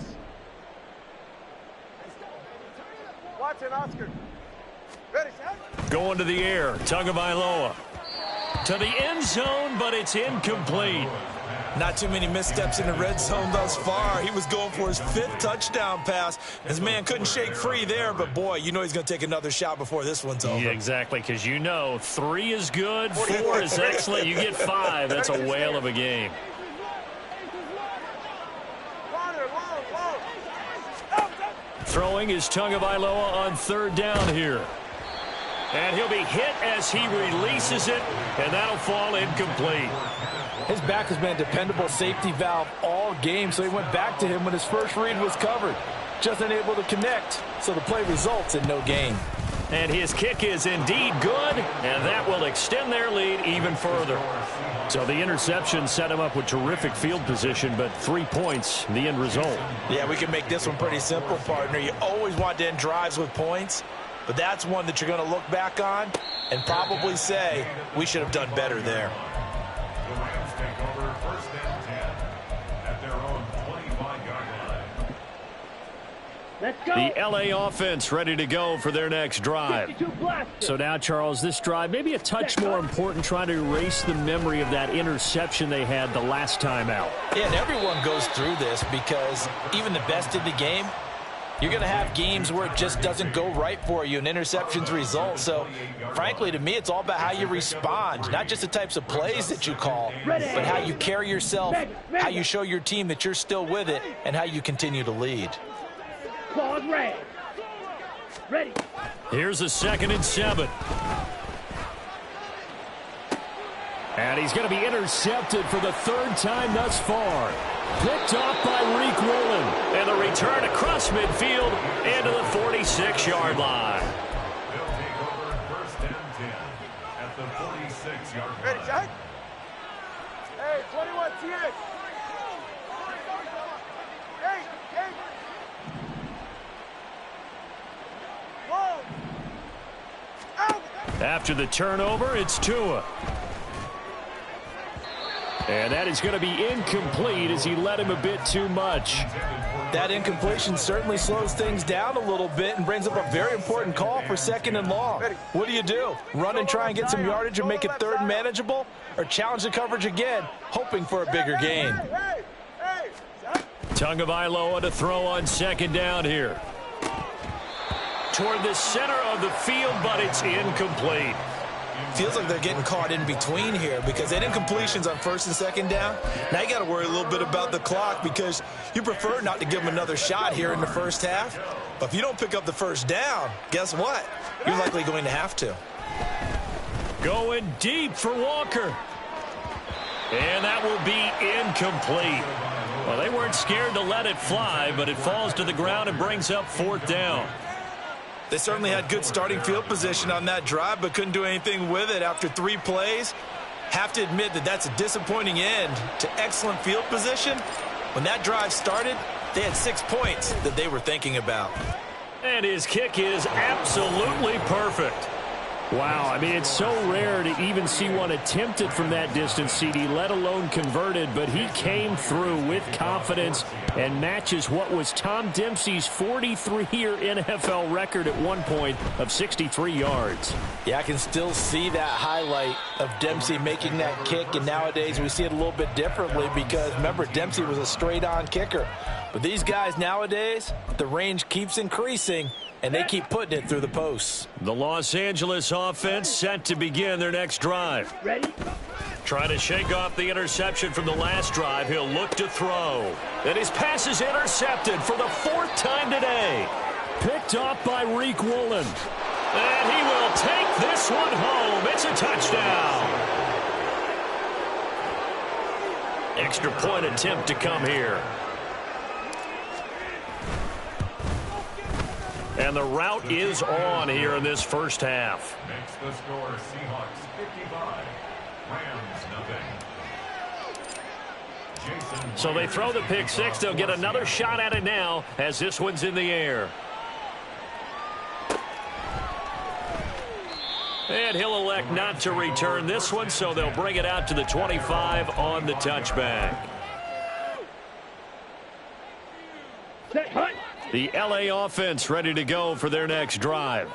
Watson, Oscar. Ready, set. Going to the air, Tagovailoa. To the end zone, but it's incomplete. not too many missteps in the red zone thus far. He was going for his 5th touchdown pass. His man couldn't shake free there, but boy, you know he's going to take another shot before this one's over. Yeah, exactly, because you know 3 is good, 4 is excellent. You get 5. That's a whale of a game. Throwing is Tagovailoa on 3rd down here. And he'll be hit as he releases it, and that'll fall incomplete. His back has been a dependable safety valve all game, so he went back to him when his first read was covered. Just unable to connect, so the play results in no gain. And his kick is indeed good, and that will extend their lead even further. So the interception set him up with terrific field position, but 3 points, the end result. Yeah, we can make this one pretty simple, partner. You always want to end drives with points, but that's one that you're going to look back on and probably say, we should have done better there. The Rams take over 1st and 10 at their own 25-yard line. Let's go. The LA offense ready to go for their next drive. So now, Charles, this drive maybe a touch more important, trying to erase the memory of that interception they had the last time out. Yeah, and everyone goes through this because even the best in the game, you're going to have games where it just doesn't go right for you and interceptions result. So, frankly, to me, it's all about how you respond, not just the types of plays that you call, but how you carry yourself, how you show your team that you're still with it, and how you continue to lead. Claws red. Ready. Here's a 2nd and 7. And he's going to be intercepted for the third time thus far. Picked off by Reek Woolen. And the return across midfield into the 46-yard line. They'll take over first and 10 at the 46-yard line. Ready, Jack? Hey, 21 TX. Hey. Whoa. Out. After the turnover, it's Tua. And that is going to be incomplete as he led him a bit too much. That incompletion certainly slows things down a little bit and brings up a very important call for 2nd and long. What do? Run and try and get some yardage and make it third and manageable? Or challenge the coverage again, hoping for a bigger gain? Tagovailoa to throw on 2nd down here. Toward the center of the field, but it's incomplete. Feels like they're getting caught in between here because that incompletion's on 1st and 2nd down. Now you got to worry a little bit about the clock because you prefer not to give them another shot here in the first half. But if you don't pick up the first down, guess what? You're likely going to have to. Going deep for Walker. And that will be incomplete. Well, they weren't scared to let it fly, but it falls to the ground and brings up 4th down. They certainly had good starting field position on that drive, but couldn't do anything with it after 3 plays. Have to admit that that's a disappointing end to excellent field position. When that drive started, they had 6 points that they were thinking about. And his kick is absolutely perfect. Wow, I mean, it's so rare to even see one attempted from that distance, CD, let alone converted, but he came through with confidence and matches what was Tom Dempsey's 43-year NFL record at one point of 63 yards. Yeah, I can still see that highlight of Dempsey making that kick, and nowadays we see it a little bit differently because, remember, Dempsey was a straight-on kicker. But these guys nowadays, the range keeps increasing, and they keep putting it through the posts. The Los Angeles offense set to begin their next drive. Ready? Trying to shake off the interception from the last drive. He'll look to throw. And his pass is intercepted for the 4th time today. Picked off by Reek Woolen. And he will take this one home. It's a touchdown. Extra point attempt to come here. And the route is on here in this first half. Makes the score Seahawks 55, Rams nothing. So they throw the pick 6. They'll get another shot at it now as this one's in the air. And he'll elect not to return this one, so they'll bring it out to the 25 on the touchback. Set, hut. The LA offense ready to go for their next drive.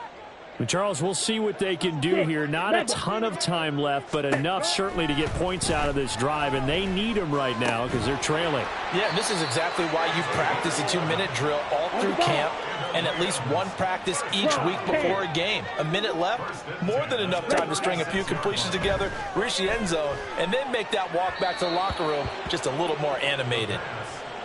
And Charles, we'll see what they can do here. Not a ton of time left, but enough certainly to get points out of this drive, and they need them right now because they're trailing. Yeah, this is exactly why you've practiced a 2-minute drill all through camp and at least one practice each week before a game. A minute left, more than enough time to string a few completions together, reach the end zone, and then make that walk back to the locker room just a little more animated.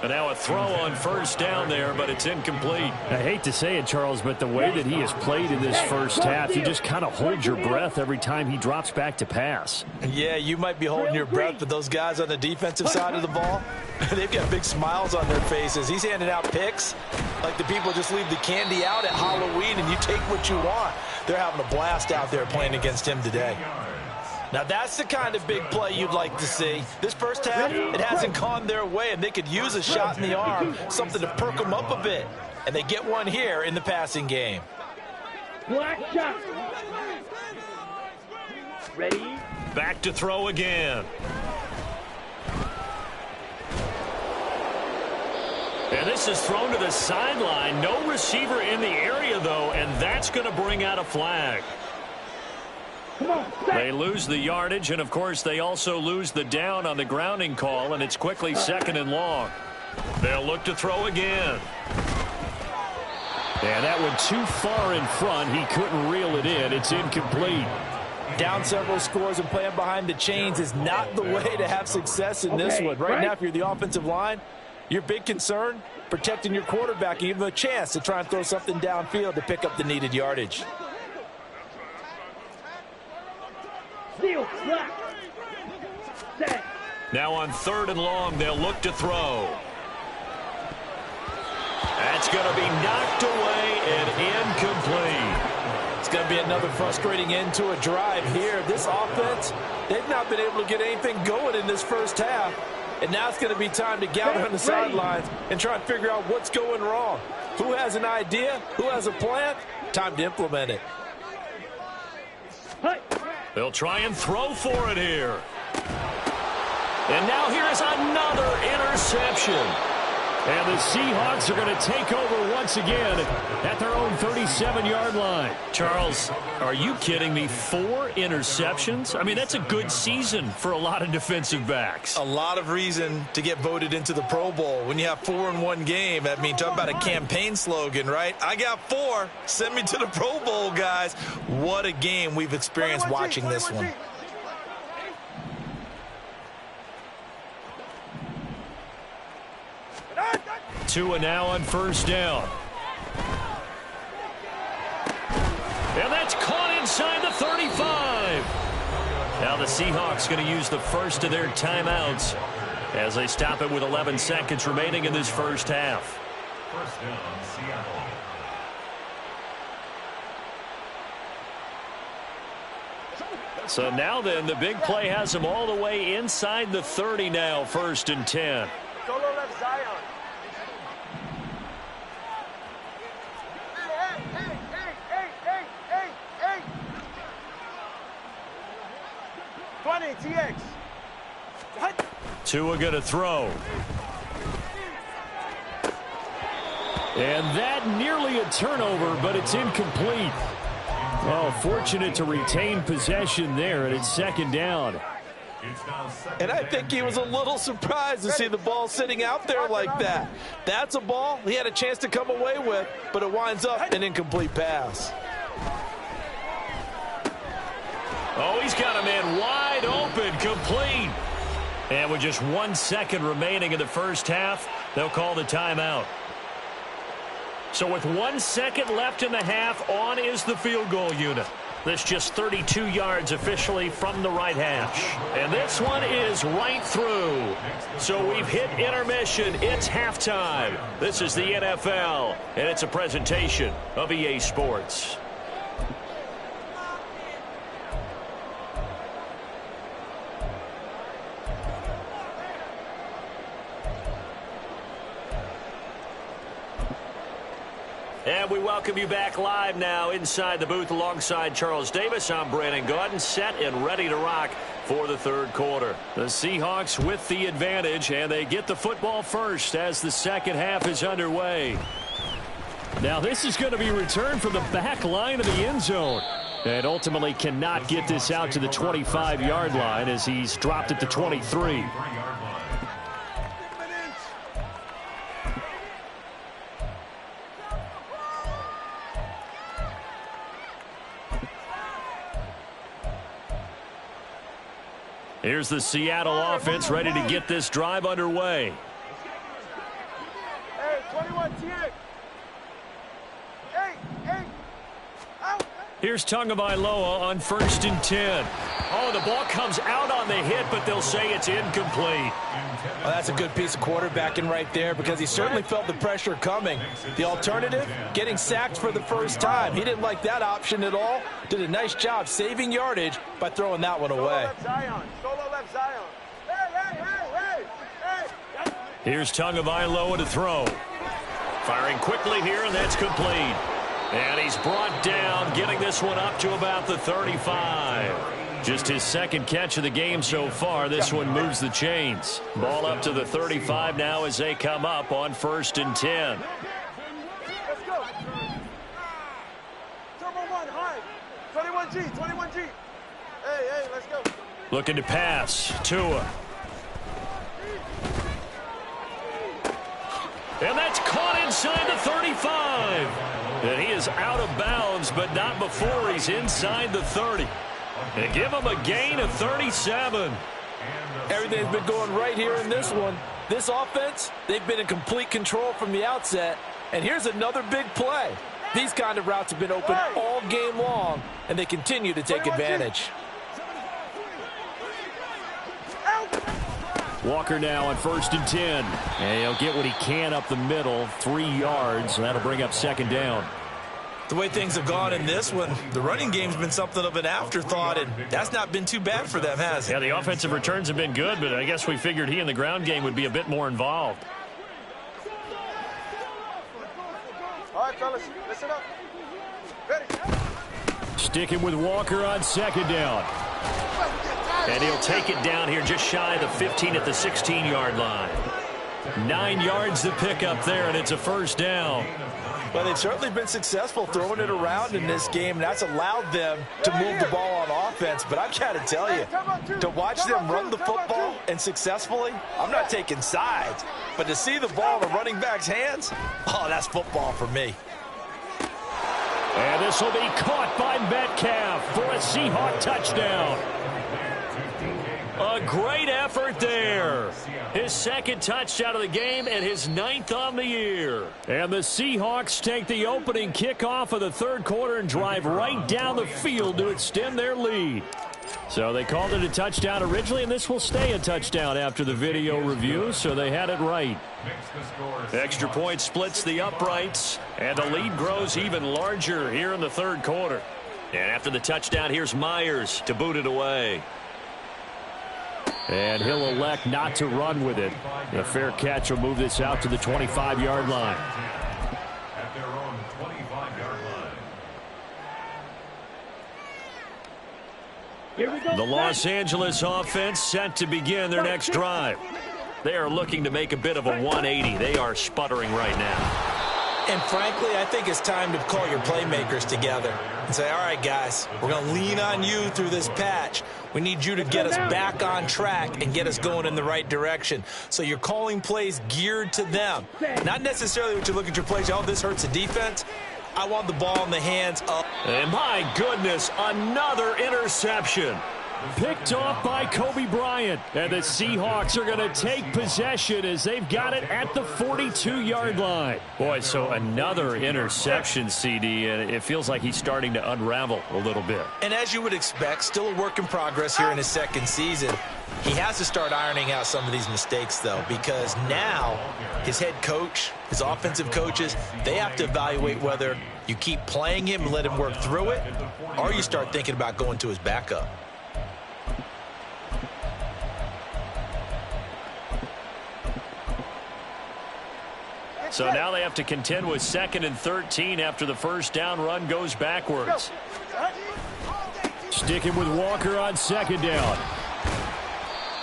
And now a throw on 1st down there, but it's incomplete. I hate to say it, Charles, but the way that he has played in this first half, you just kind of hold your breath every time he drops back to pass. Yeah, you might be holding your breath, but those guys on the defensive side of the ball, they've got big smiles on their faces. He's handing out picks like the people just leave the candy out at Halloween and you take what you want. They're having a blast out there playing against him today. Now, that's the kind of big play you'd like to see. This first half, it hasn't gone their way, and they could use a shot in the arm, something to perk them up a bit. And they get one here in the passing game. Black shot. Ready? Back to throw again. And this is thrown to the sideline. No receiver in the area, though, and that's going to bring out a flag. They lose the yardage, and, of course, they also lose the down on the grounding call, and it's quickly 2nd and long. They'll look to throw again. And that one too far in front. He couldn't reel it in. It's incomplete. Down several scores and playing behind the chains is not the way to have success in this one. Right now, if you're the offensive line, your big concern, protecting your quarterback and give him a chance to try and throw something downfield to pick up the needed yardage. Steal, black. Now on 3rd and long, they'll look to throw. That's going to be knocked away and incomplete. It's going to be another frustrating end to a drive here. This offense, they've not been able to get anything going in this first half. And now it's going to be time to gather on the sidelines and try and figure out what's going wrong. Who has an idea? Who has a plan? Time to implement it. They'll try and throw for it here. And now here is another interception. And the Seahawks are going to take over once again at their own 37-yard line. Charles, are you kidding me? 4 interceptions? I mean, that's a good season for a lot of defensive backs. A lot of reason to get voted into the Pro Bowl. When you have 4 in one game, I mean, talk about a campaign slogan, right? I got 4. Send me to the Pro Bowl, guys. What a game we've experienced watching this one. Tua now on 1st down. And that's caught inside the 35. Now the Seahawks going to use the first of their timeouts as they stop it with 11 seconds remaining in this first half. 1st down, Seattle. So now then, the big play has them all the way inside the 30 now, 1st and 10. Solo left Zion. 20, TX. Tua going to throw. And that nearly a turnover, but it's incomplete. Oh, fortunate to retain possession there, and it's 2nd down. And I think he was a little surprised to see the ball sitting out there like that. That's a ball he had a chance to come away with, but it winds up an incomplete pass. Oh, he's got a man wide open, complete. And with just 1 second remaining in the first half, they'll call the timeout. So with 1 second left in the half, on is the field goal unit. This just 32 yards officially from the right hash. And this one is right through. So we've hit intermission. It's halftime. This is the NFL, and it's a presentation of EA Sports. And we welcome you back live now inside the booth alongside Charles Davis. I'm Brandon Gaudin, set and ready to rock for the 3rd quarter. The Seahawks with the advantage, and they get the football first as the 2nd half is underway. Now this is going to be returned from the back line of the end zone. And ultimately cannot get this out to the 25-yard line as he's dropped at the 23. Here's the Seattle offense ready to get this drive underway. Hey, 21 TX. Hey, out. Here's Tagovailoa on 1st and 10. Oh, the ball comes out on the hit, but they'll say it's incomplete. Well, that's a good piece of quarterbacking right there because he certainly felt the pressure coming. The alternative, getting sacked for the first time. He didn't like that option at all. Did a nice job saving yardage by throwing that one away. Solo left Zion. Hey. Here's Tagovailoa to throw. Firing quickly here, and that's complete. And he's brought down, getting this one up to about the 35. Just his 2nd catch of the game so far. This one moves the chains. Ball up to the 35 now as they come up on 1st and 10. Let's go. Turbo 1, high. 21G. Hey, let's go. Looking to pass. Tua. And that's caught inside the 35. And he is out of bounds, but not before he's inside the 30. And give him a gain of 37. Everything's been going right here in this one. This offense, they've been in complete control from the outset. And here's another big play. These kind of routes have been open all game long, and they continue to take advantage. Walker now on 1st and 10. And he'll get what he can up the middle, 3 yards. And that'll bring up 2nd down. The way things have gone in this one, the running game's been something of an afterthought, and that's not been too bad for them, has it? Yeah, the offensive returns have been good, but I guess we figured he in the ground game would be a bit more involved. All right, fellas, listen up. Ready? Sticking with Walker on 2nd down. And he'll take it down here just shy of the 15 at the 16-yard line. 9 yards to pick up there, and it's a 1st down. Well, they've certainly been successful throwing it around in this game, and that's allowed them to move the ball on offense. But I've got to tell you, to watch them run the football and successfully, I'm not taking sides, but to see the ball in the running back's hands, oh, that's football for me. And this will be caught by Metcalf for a Seahawk touchdown. A great effort there. His 2nd touchdown of the game and his 9th on the year. And the Seahawks take the opening kickoff of the 3rd quarter and drive right down the field to extend their lead. So they called it a touchdown originally, and this will stay a touchdown after the video review, so they had it right. Extra point splits the uprights, and the lead grows even larger here in the 3rd quarter. And after the touchdown, here's Myers to boot it away. And he'll elect not to run with it. A fair catch will move this out to the 25-yard line. At their own 25-yard line. Here we go. The Los Angeles offense set to begin their next drive. They are looking to make a bit of a 180. They are sputtering right now. And frankly, I think it's time to call your playmakers together and say, all right, guys, we're going to lean on you through this patch. We need you to get us back on track and get us going in the right direction. So you're calling plays geared to them. Not necessarily what you look at your plays, oh, this hurts the defense. I want the ball in the hands of... And my goodness, another interception. Picked off by Kobe Bryant. And the Seahawks are going to take possession as they've got it at the 42-yard line. Boy, so another interception, CD, and it feels like he's starting to unravel a little bit. And as you would expect, still a work in progress here in his 2nd season. He has to start ironing out some of these mistakes, though, because now his head coach, his offensive coaches, they have to evaluate whether you keep playing him and let him work through it, or you start thinking about going to his backup. So now they have to contend with 2nd and 13 after the 1st down run goes backwards. Sticking with Walker on 2nd down.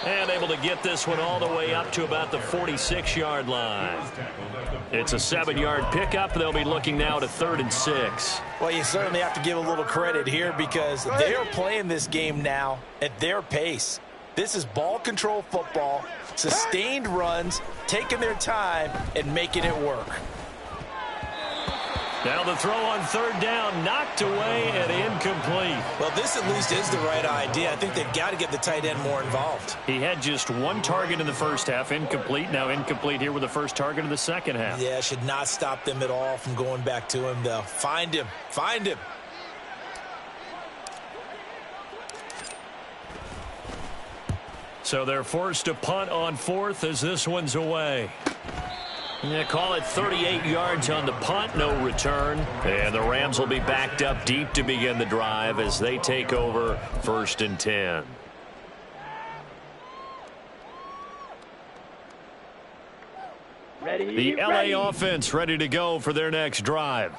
And able to get this one all the way up to about the 46-yard line. It's a 7-yard pickup. They'll be looking now to 3rd and 6. Well, you certainly have to give a little credit here because they are playing this game now at their pace. This is ball control football, sustained runs, taking their time, and making it work. Now the throw on 3rd down, knocked away and incomplete. Well, this at least is the right idea. I think they've got to get the tight end more involved. He had just 1 target in the 1st half, incomplete. Now incomplete here with the 1st target of the 2nd half. Yeah, should not stop them at all from going back to him, though. Find him. Find him. So they're forced to punt on 4th as this one's away. Yeah, call it 38 yards on the punt, no return. And the Rams will be backed up deep to begin the drive as they take over 1st and 10. The LA offense ready to go for their next drive.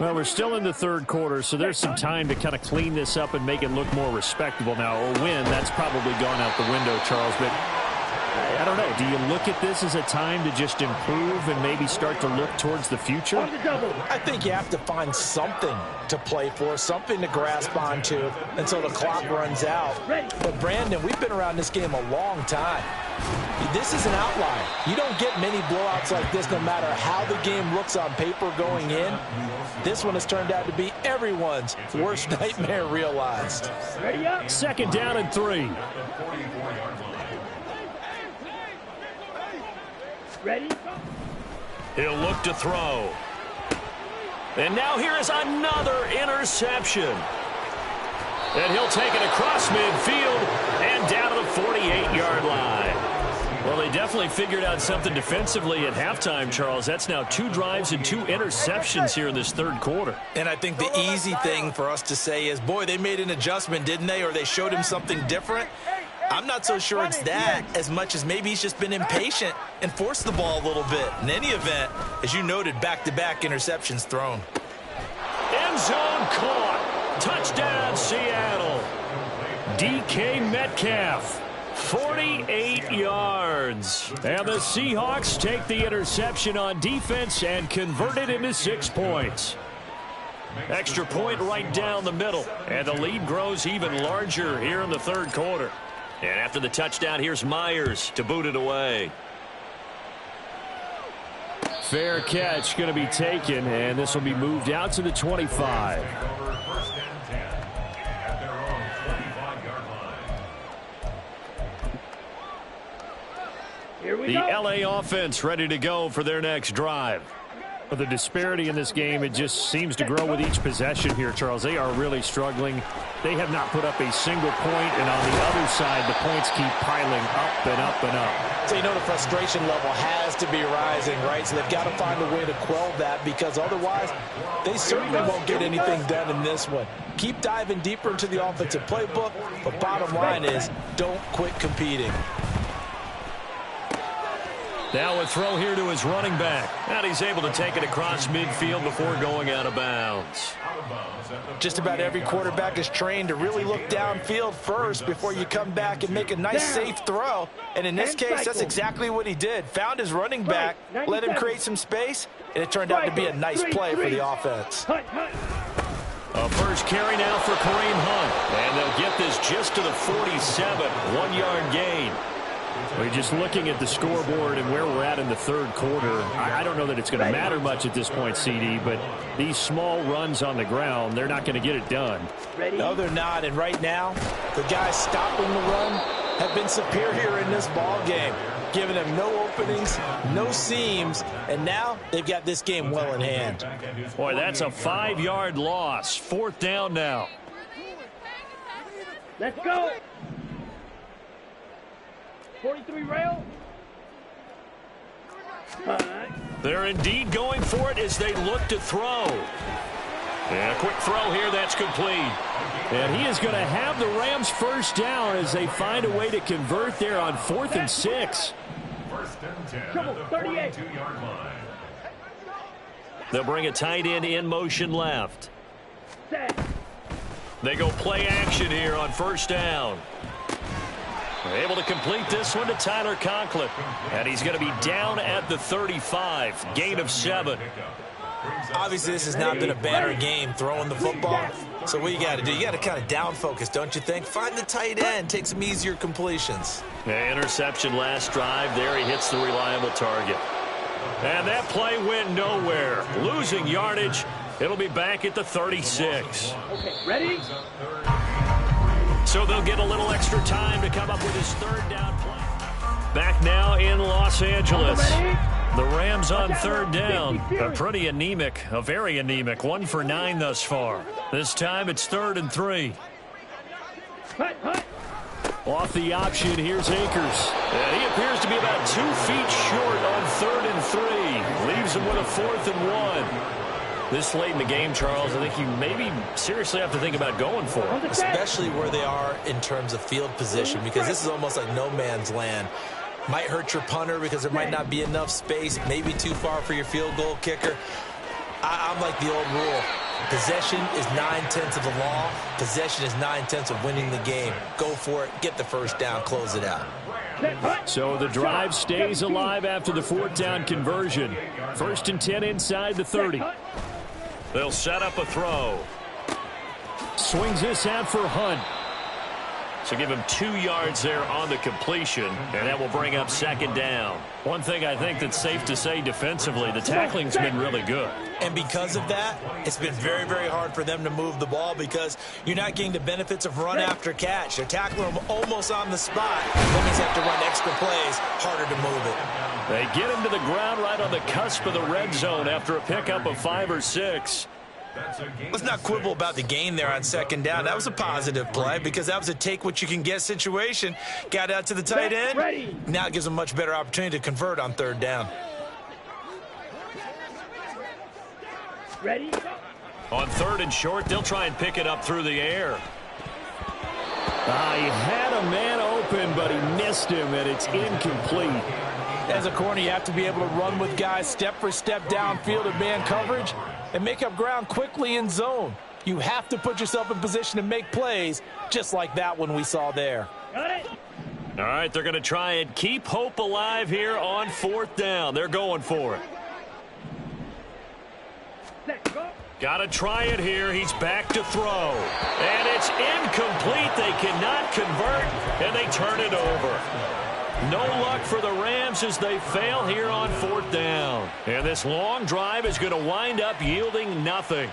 Well, we're still in the 3rd quarter, so there's some time to kind of clean this up and make it look more respectable now. A win, that's probably gone out the window, Charles, but I don't know. Do you look at this as a time to just improve and maybe start to look towards the future? I think you have to find something to play for, something to grasp onto until the clock runs out. But, Brandon, we've been around this game a long time. This is an outlier. You don't get many blowouts like this no matter how the game looks on paper going in. This one has turned out to be everyone's worst nightmare realized. 2nd down and 3. Ready? He'll look to throw. And now here is another interception. And he'll take it across midfield and down to the 48-yard line. Well, they definitely figured out something defensively at halftime, Charles. That's now 2 drives and 2 interceptions here in this third quarter. And I think the easy thing for us to say is, boy, they made an adjustment, didn't they? Or they showed him something different. I'm not so sure it's that as much as maybe he's just been impatient and forced the ball a little bit. In any event, as you noted, back-to-back interceptions thrown. End zone caught. Touchdown, Seattle. DK Metcalf. 48 yards. And the Seahawks take the interception on defense and convert it into 6 points. Extra point right down the middle. And the lead grows even larger here in the third quarter. And after the touchdown, here's Myers to boot it away. Fair catch going to be taken, and this will be moved out to the 25. The LA offense ready to go for their next drive. But the disparity in this game, it just seems to grow with each possession here, Charles. They are really struggling. They have not put up a single point, and on the other side, the points keep piling up and up and up. So you know the frustration level has to be rising, right? So they've got to find a way to quell that, because otherwise they certainly won't get anything done in this one. Keep diving deeper into the offensive playbook, but bottom line is don't quit competing. Now a throw here to his running back. And he's able to take it across midfield before going out of bounds. Just about every quarterback is trained to really look downfield first before you come back and make a nice, safe throw. And in this case, that's exactly what he did. Found his running back, let him create some space, and it turned out to be a nice play for the offense. A first carry now for Kareem Hunt. And they'll get this just to the 47. 1-yard gain. We're just looking at the scoreboard and where we're at in the third quarter. I don't know that it's going to matter much at this point, CD, but these small runs on the ground, they're not going to get it done. No, they're not. And right now, the guys stopping the run have been superior in this ball game, giving them no openings, no seams, and now they've got this game well in hand. Boy, that's a 5-yard loss. 4th down now. Let's go. 43 rail. They're indeed going for it as they look to throw. And a quick throw here, that's complete. And he is going to have the Rams first down as they find a way to convert there on 4th and 6. First and 10 at the 42-yard line. They'll bring a tight end in motion left. They go play action here on first down. Able to complete this one to Tyler Conklin. And he's going to be down at the 35. Gain of 7. Obviously, this has not been a banner game throwing the football. So what you got to do, you got to kind of down focus, don't you think? Find the tight end, take some easier completions. Interception last drive. There he hits the reliable target. And that play went nowhere. Losing yardage. It'll be back at the 36. Okay, ready? So they'll get a little extra time to come up with his 3rd down play. Back now in Los Angeles. The Rams on 3rd down. A pretty anemic, a very anemic 1 for 9 thus far. This time it's 3rd and 3. Off the option, here's Akers. And he appears to be about 2 feet short on 3rd and 3. Leaves him with a 4th and 1. This late in the game, Charles, I think you maybe seriously have to think about going for it. Especially where they are in terms of field position, because this is almost like no man's land. Might hurt your punter because there might not be enough space, maybe too far for your field goal kicker. I'm like the old rule. Possession is 9/10 of the law. Possession is 9/10 of winning the game. Go for it. Get the first down. Close it out. So the drive stays alive after the 4th down conversion. 1st and 10 inside the 30. They'll set up a throw. Swings this out for Hunt. So give him 2 yards there on the completion, and that will bring up 2nd down. One thing I think that's safe to say defensively, the tackling's been really good. And because of that, it's been very, very hard for them to move the ball because you're not getting the benefits of run after catch. They're tackling them almost on the spot. That means they have to run extra plays, harder to move it. They get him to the ground right on the cusp of the red zone after a pickup of 5 or 6. Let's not quibble about the gain there on second down. That was a positive play because that was a take-what-you-can-get situation. Got out to the tight end. Now it gives them a much better opportunity to convert on third down. Ready? On third and short, they'll try and pick it up through the air. He had a man open, but he missed him, and it's incomplete. As a corner, you have to be able to run with guys step for step downfield in man coverage and make up ground quickly in zone. You have to put yourself in position to make plays, just like that one we saw there. Got it. All right, they're going to try and keep hope alive here on fourth down. They're going for it. Let's go. Got to try it here. He's back to throw. And it's incomplete. They cannot convert, and they turn it over. No luck for the Rams as they fail here on fourth down. And this long drive is going to wind up yielding nothing.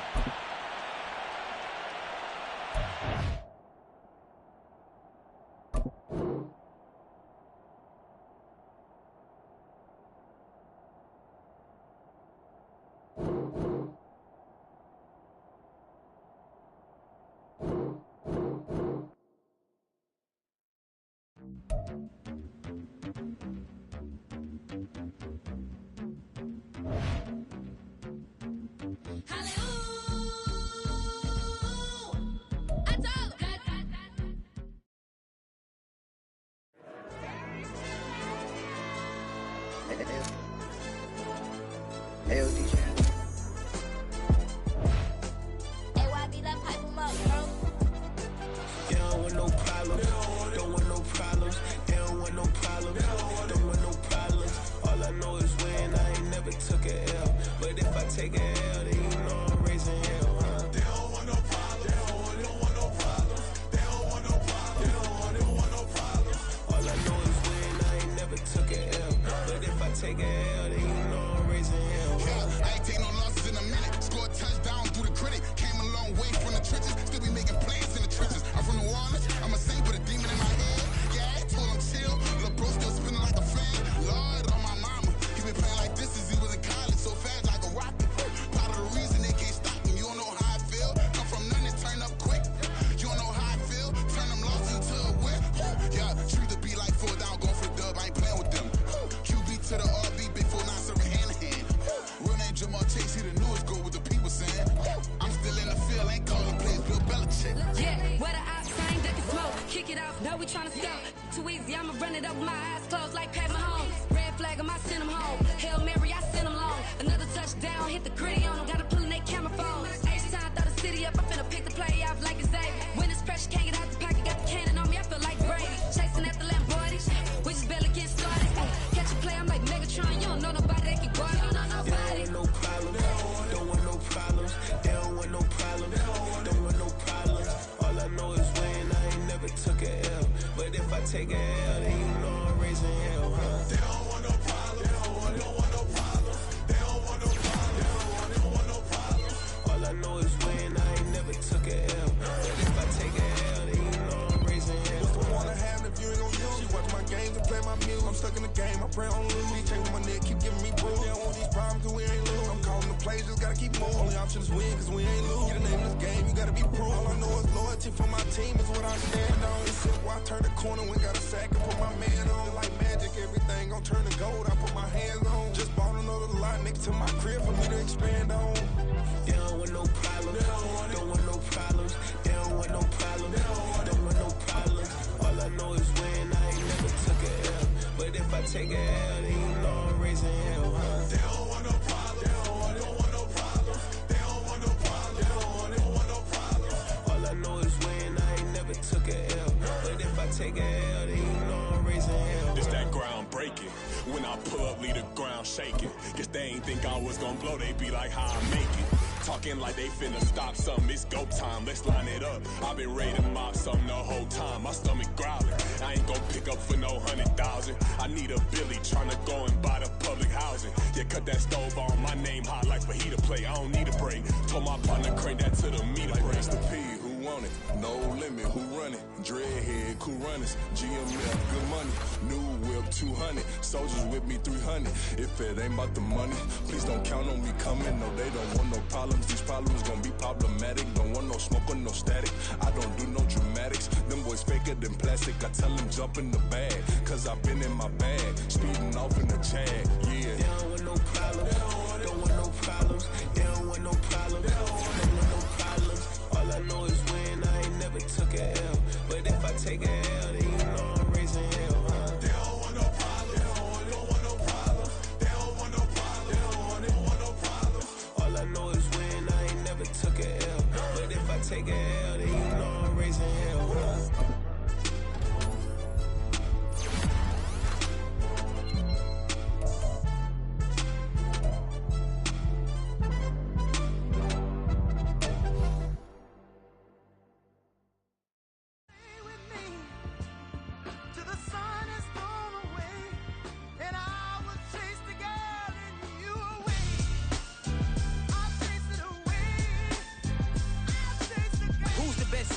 Like they finna stop something, it's go time, let's line it up. I've been ready to mob something the whole time, my stomach growling. I ain't gon' pick up for no 100,000. I need a Billy tryna go and buy the public housing. Yeah, cut that stove on, my name hot like fajita plate. I don't need a break. Told my partner crank that to the meter break. The P, who won on it. No limit, who run it? Dreadhead, cool runners. GML, good money. New whip, 200. Soldiers with me, 300. If it ain't about the money, please don't count on me coming. No, they don't want no problems. These problems gon' be problematic. Don't want no smoke or no static. I don't do no dramatics. Them boys faker than plastic. I tell them jump in the bag, cause I've been in my bag. Speeding off in the Jag, yeah. They don't want no problems. Don't want no problems. They don't want no problems. Don't want no problems. All I know is win. I ain't never took a L. But if I take a L, then you know I'm raising hell, huh? They don't want no problem. They don't want no problem. They don't want no problem. They don't want no problem. All I know is win. I ain't never took a L. But if I take a L, then you know I'm raising hell, huh?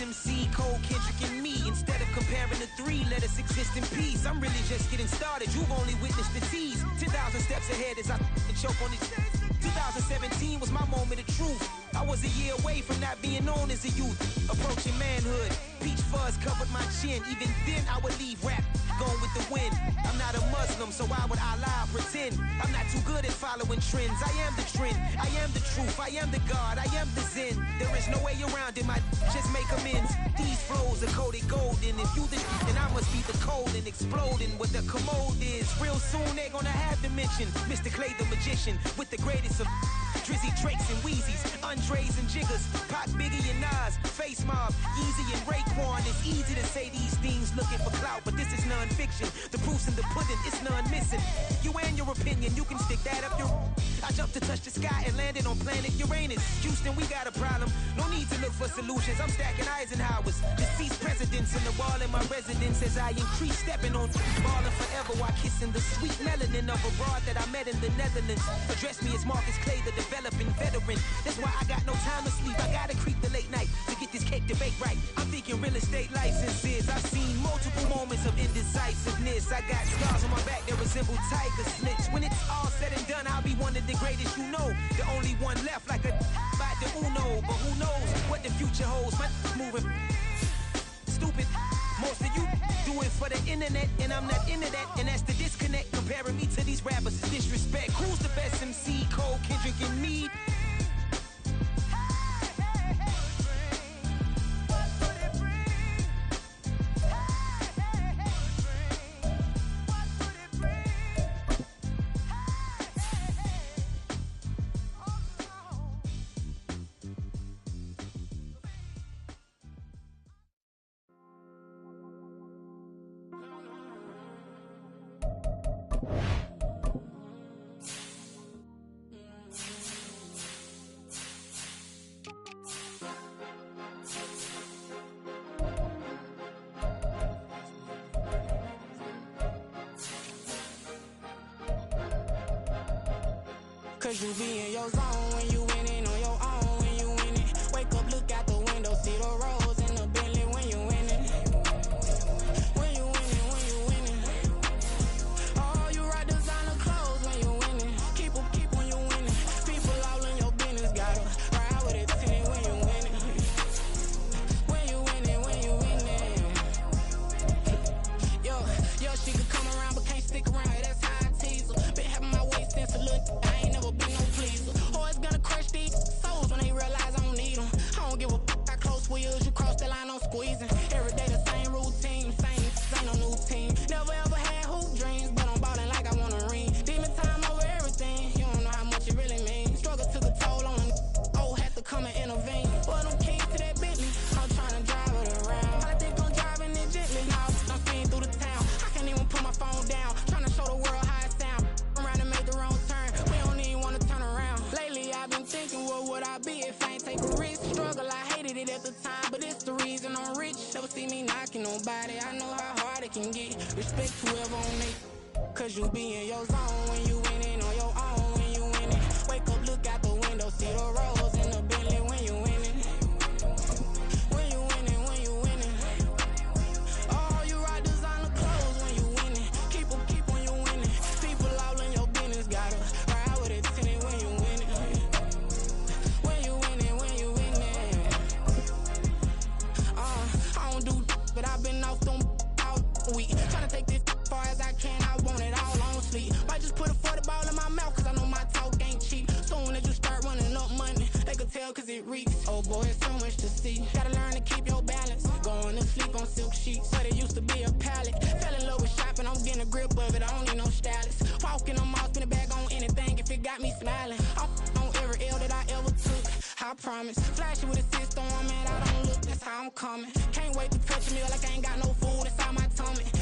MC, Cole, Kendrick, and me. Instead of comparing the three, let us exist in peace. I'm really just getting started. You've only witnessed the tease. 10,000 steps ahead as I choke on this. 2017 was my moment of truth. I was a year away from not being known as a youth. Approaching manhood. Peach fuzz covered my chin. Even then, I would leave rap going with the wind. I'm not a Muslim, so why would I lie or pretend? I'm not too good at following trends. I am the trend. I am the truth. I am the God. I am the Zen. There is no way around it. My just make amends. These flows are coated golden. If you the then I must be the cold and exploding. What the commode is. Real soon they're gonna have to mention Mr. Clay the magician with the greatest of Drizzy, Drakes, and Wheezies, Andres and Jiggers, Pac, Biggie, and Nas, Face Mob, Easy and Raekwon. It's easy to say these things looking for clout, but this is non-fiction. The proof's in the pudding, it's none missing. You and your opinion, you can stick that up your... I jumped to touch the sky and landed on planet Uranus. Houston, we got a problem. No need to look for solutions. I'm stacking Eisenhowers. Deceased presidents in the wall in my residence as I increase stepping on ballin' forever while kissing the sweet melanin of a broad that I met in the Netherlands. Address me as Marcus Clay, the developing veteran. That's why I got no time to sleep. I gotta creep the late night to get this cake debate right. I'm thinking real estate licenses. I've seen multiple moments of indecisiveness. I got scars on my back that resemble tiger slits. When it's all said and done, I'll be one of the greatest you know. The only one left like a by the Uno. But who knows what the future holds? My moving stupid. Most of you do it for the internet, and I'm not into that. And that's the disconnect. Comparing me to these rappers is disrespect. Who's the best MC? Cole, Kendrick, and me? Cause you be in your zone when you winning on your own when you winning. Wake up, look out the window, see the rose in the Bentley when you winning. When you winning, when you winning. Oh, you rock designer clothes when you winning. Keep when you winning. People all in your business, gotta ride with it tinted when you winning. When you winning, when you winning. Yo, she could come around but can't stick around. That's how I tease her. Been having my waist since a little. I ain't never been no pleaser. Always gonna crush these souls when they realize I don't need them. I don't give a how close we is. You cross the line, I'm squeezing. Every day the same routine, ain't no new team. Never ever had hoop dreams, but I'm ballin' like I want a ring. Demon time over everything. You don't know how much it really means. Struggle took a toll on them. Oh, had to come and intervene. Boy, them keys to that Bentley. I'm trying to drive it around. I think I'm driving it gently. Now I'm speeding through the town. I can't even put my phone down. Trying to show the world how it sound. Around and make the wrong turn. We don't even wanna turn around. Lately I've been thinking, what would I be if I ain't take a risk? Struggle, I hated it at the time, but it's the reason I'm rich. Never see me knocking nobody. I know how hard it can get. Respect whoever on it. Cause you be in your zone when you winning on your own when you winning. Wake up, look out the window, see the rose in the Bentley when you winning. When you winning. week. Tryna take this far as I can, I want it all on sleep. Might just put a 40 ball in my mouth, cause I know my talk ain't cheap. Soon as you start running up money, they could tell cause it reeks. Oh boy, it's so much to see. Gotta learn to keep your balance. Going to sleep on silk sheets, but it used to be a pallet. Fell in love with shopping, I'm getting a grip of it, I don't need no stylist. Walking on mouth, spin a bag on anything if it got me smiling. I'm on every L that I ever took, I promise. Flashing with a system, man, I don't look, that's how I'm coming. Can't wait to touch a meal like I ain't got no food inside my tummy.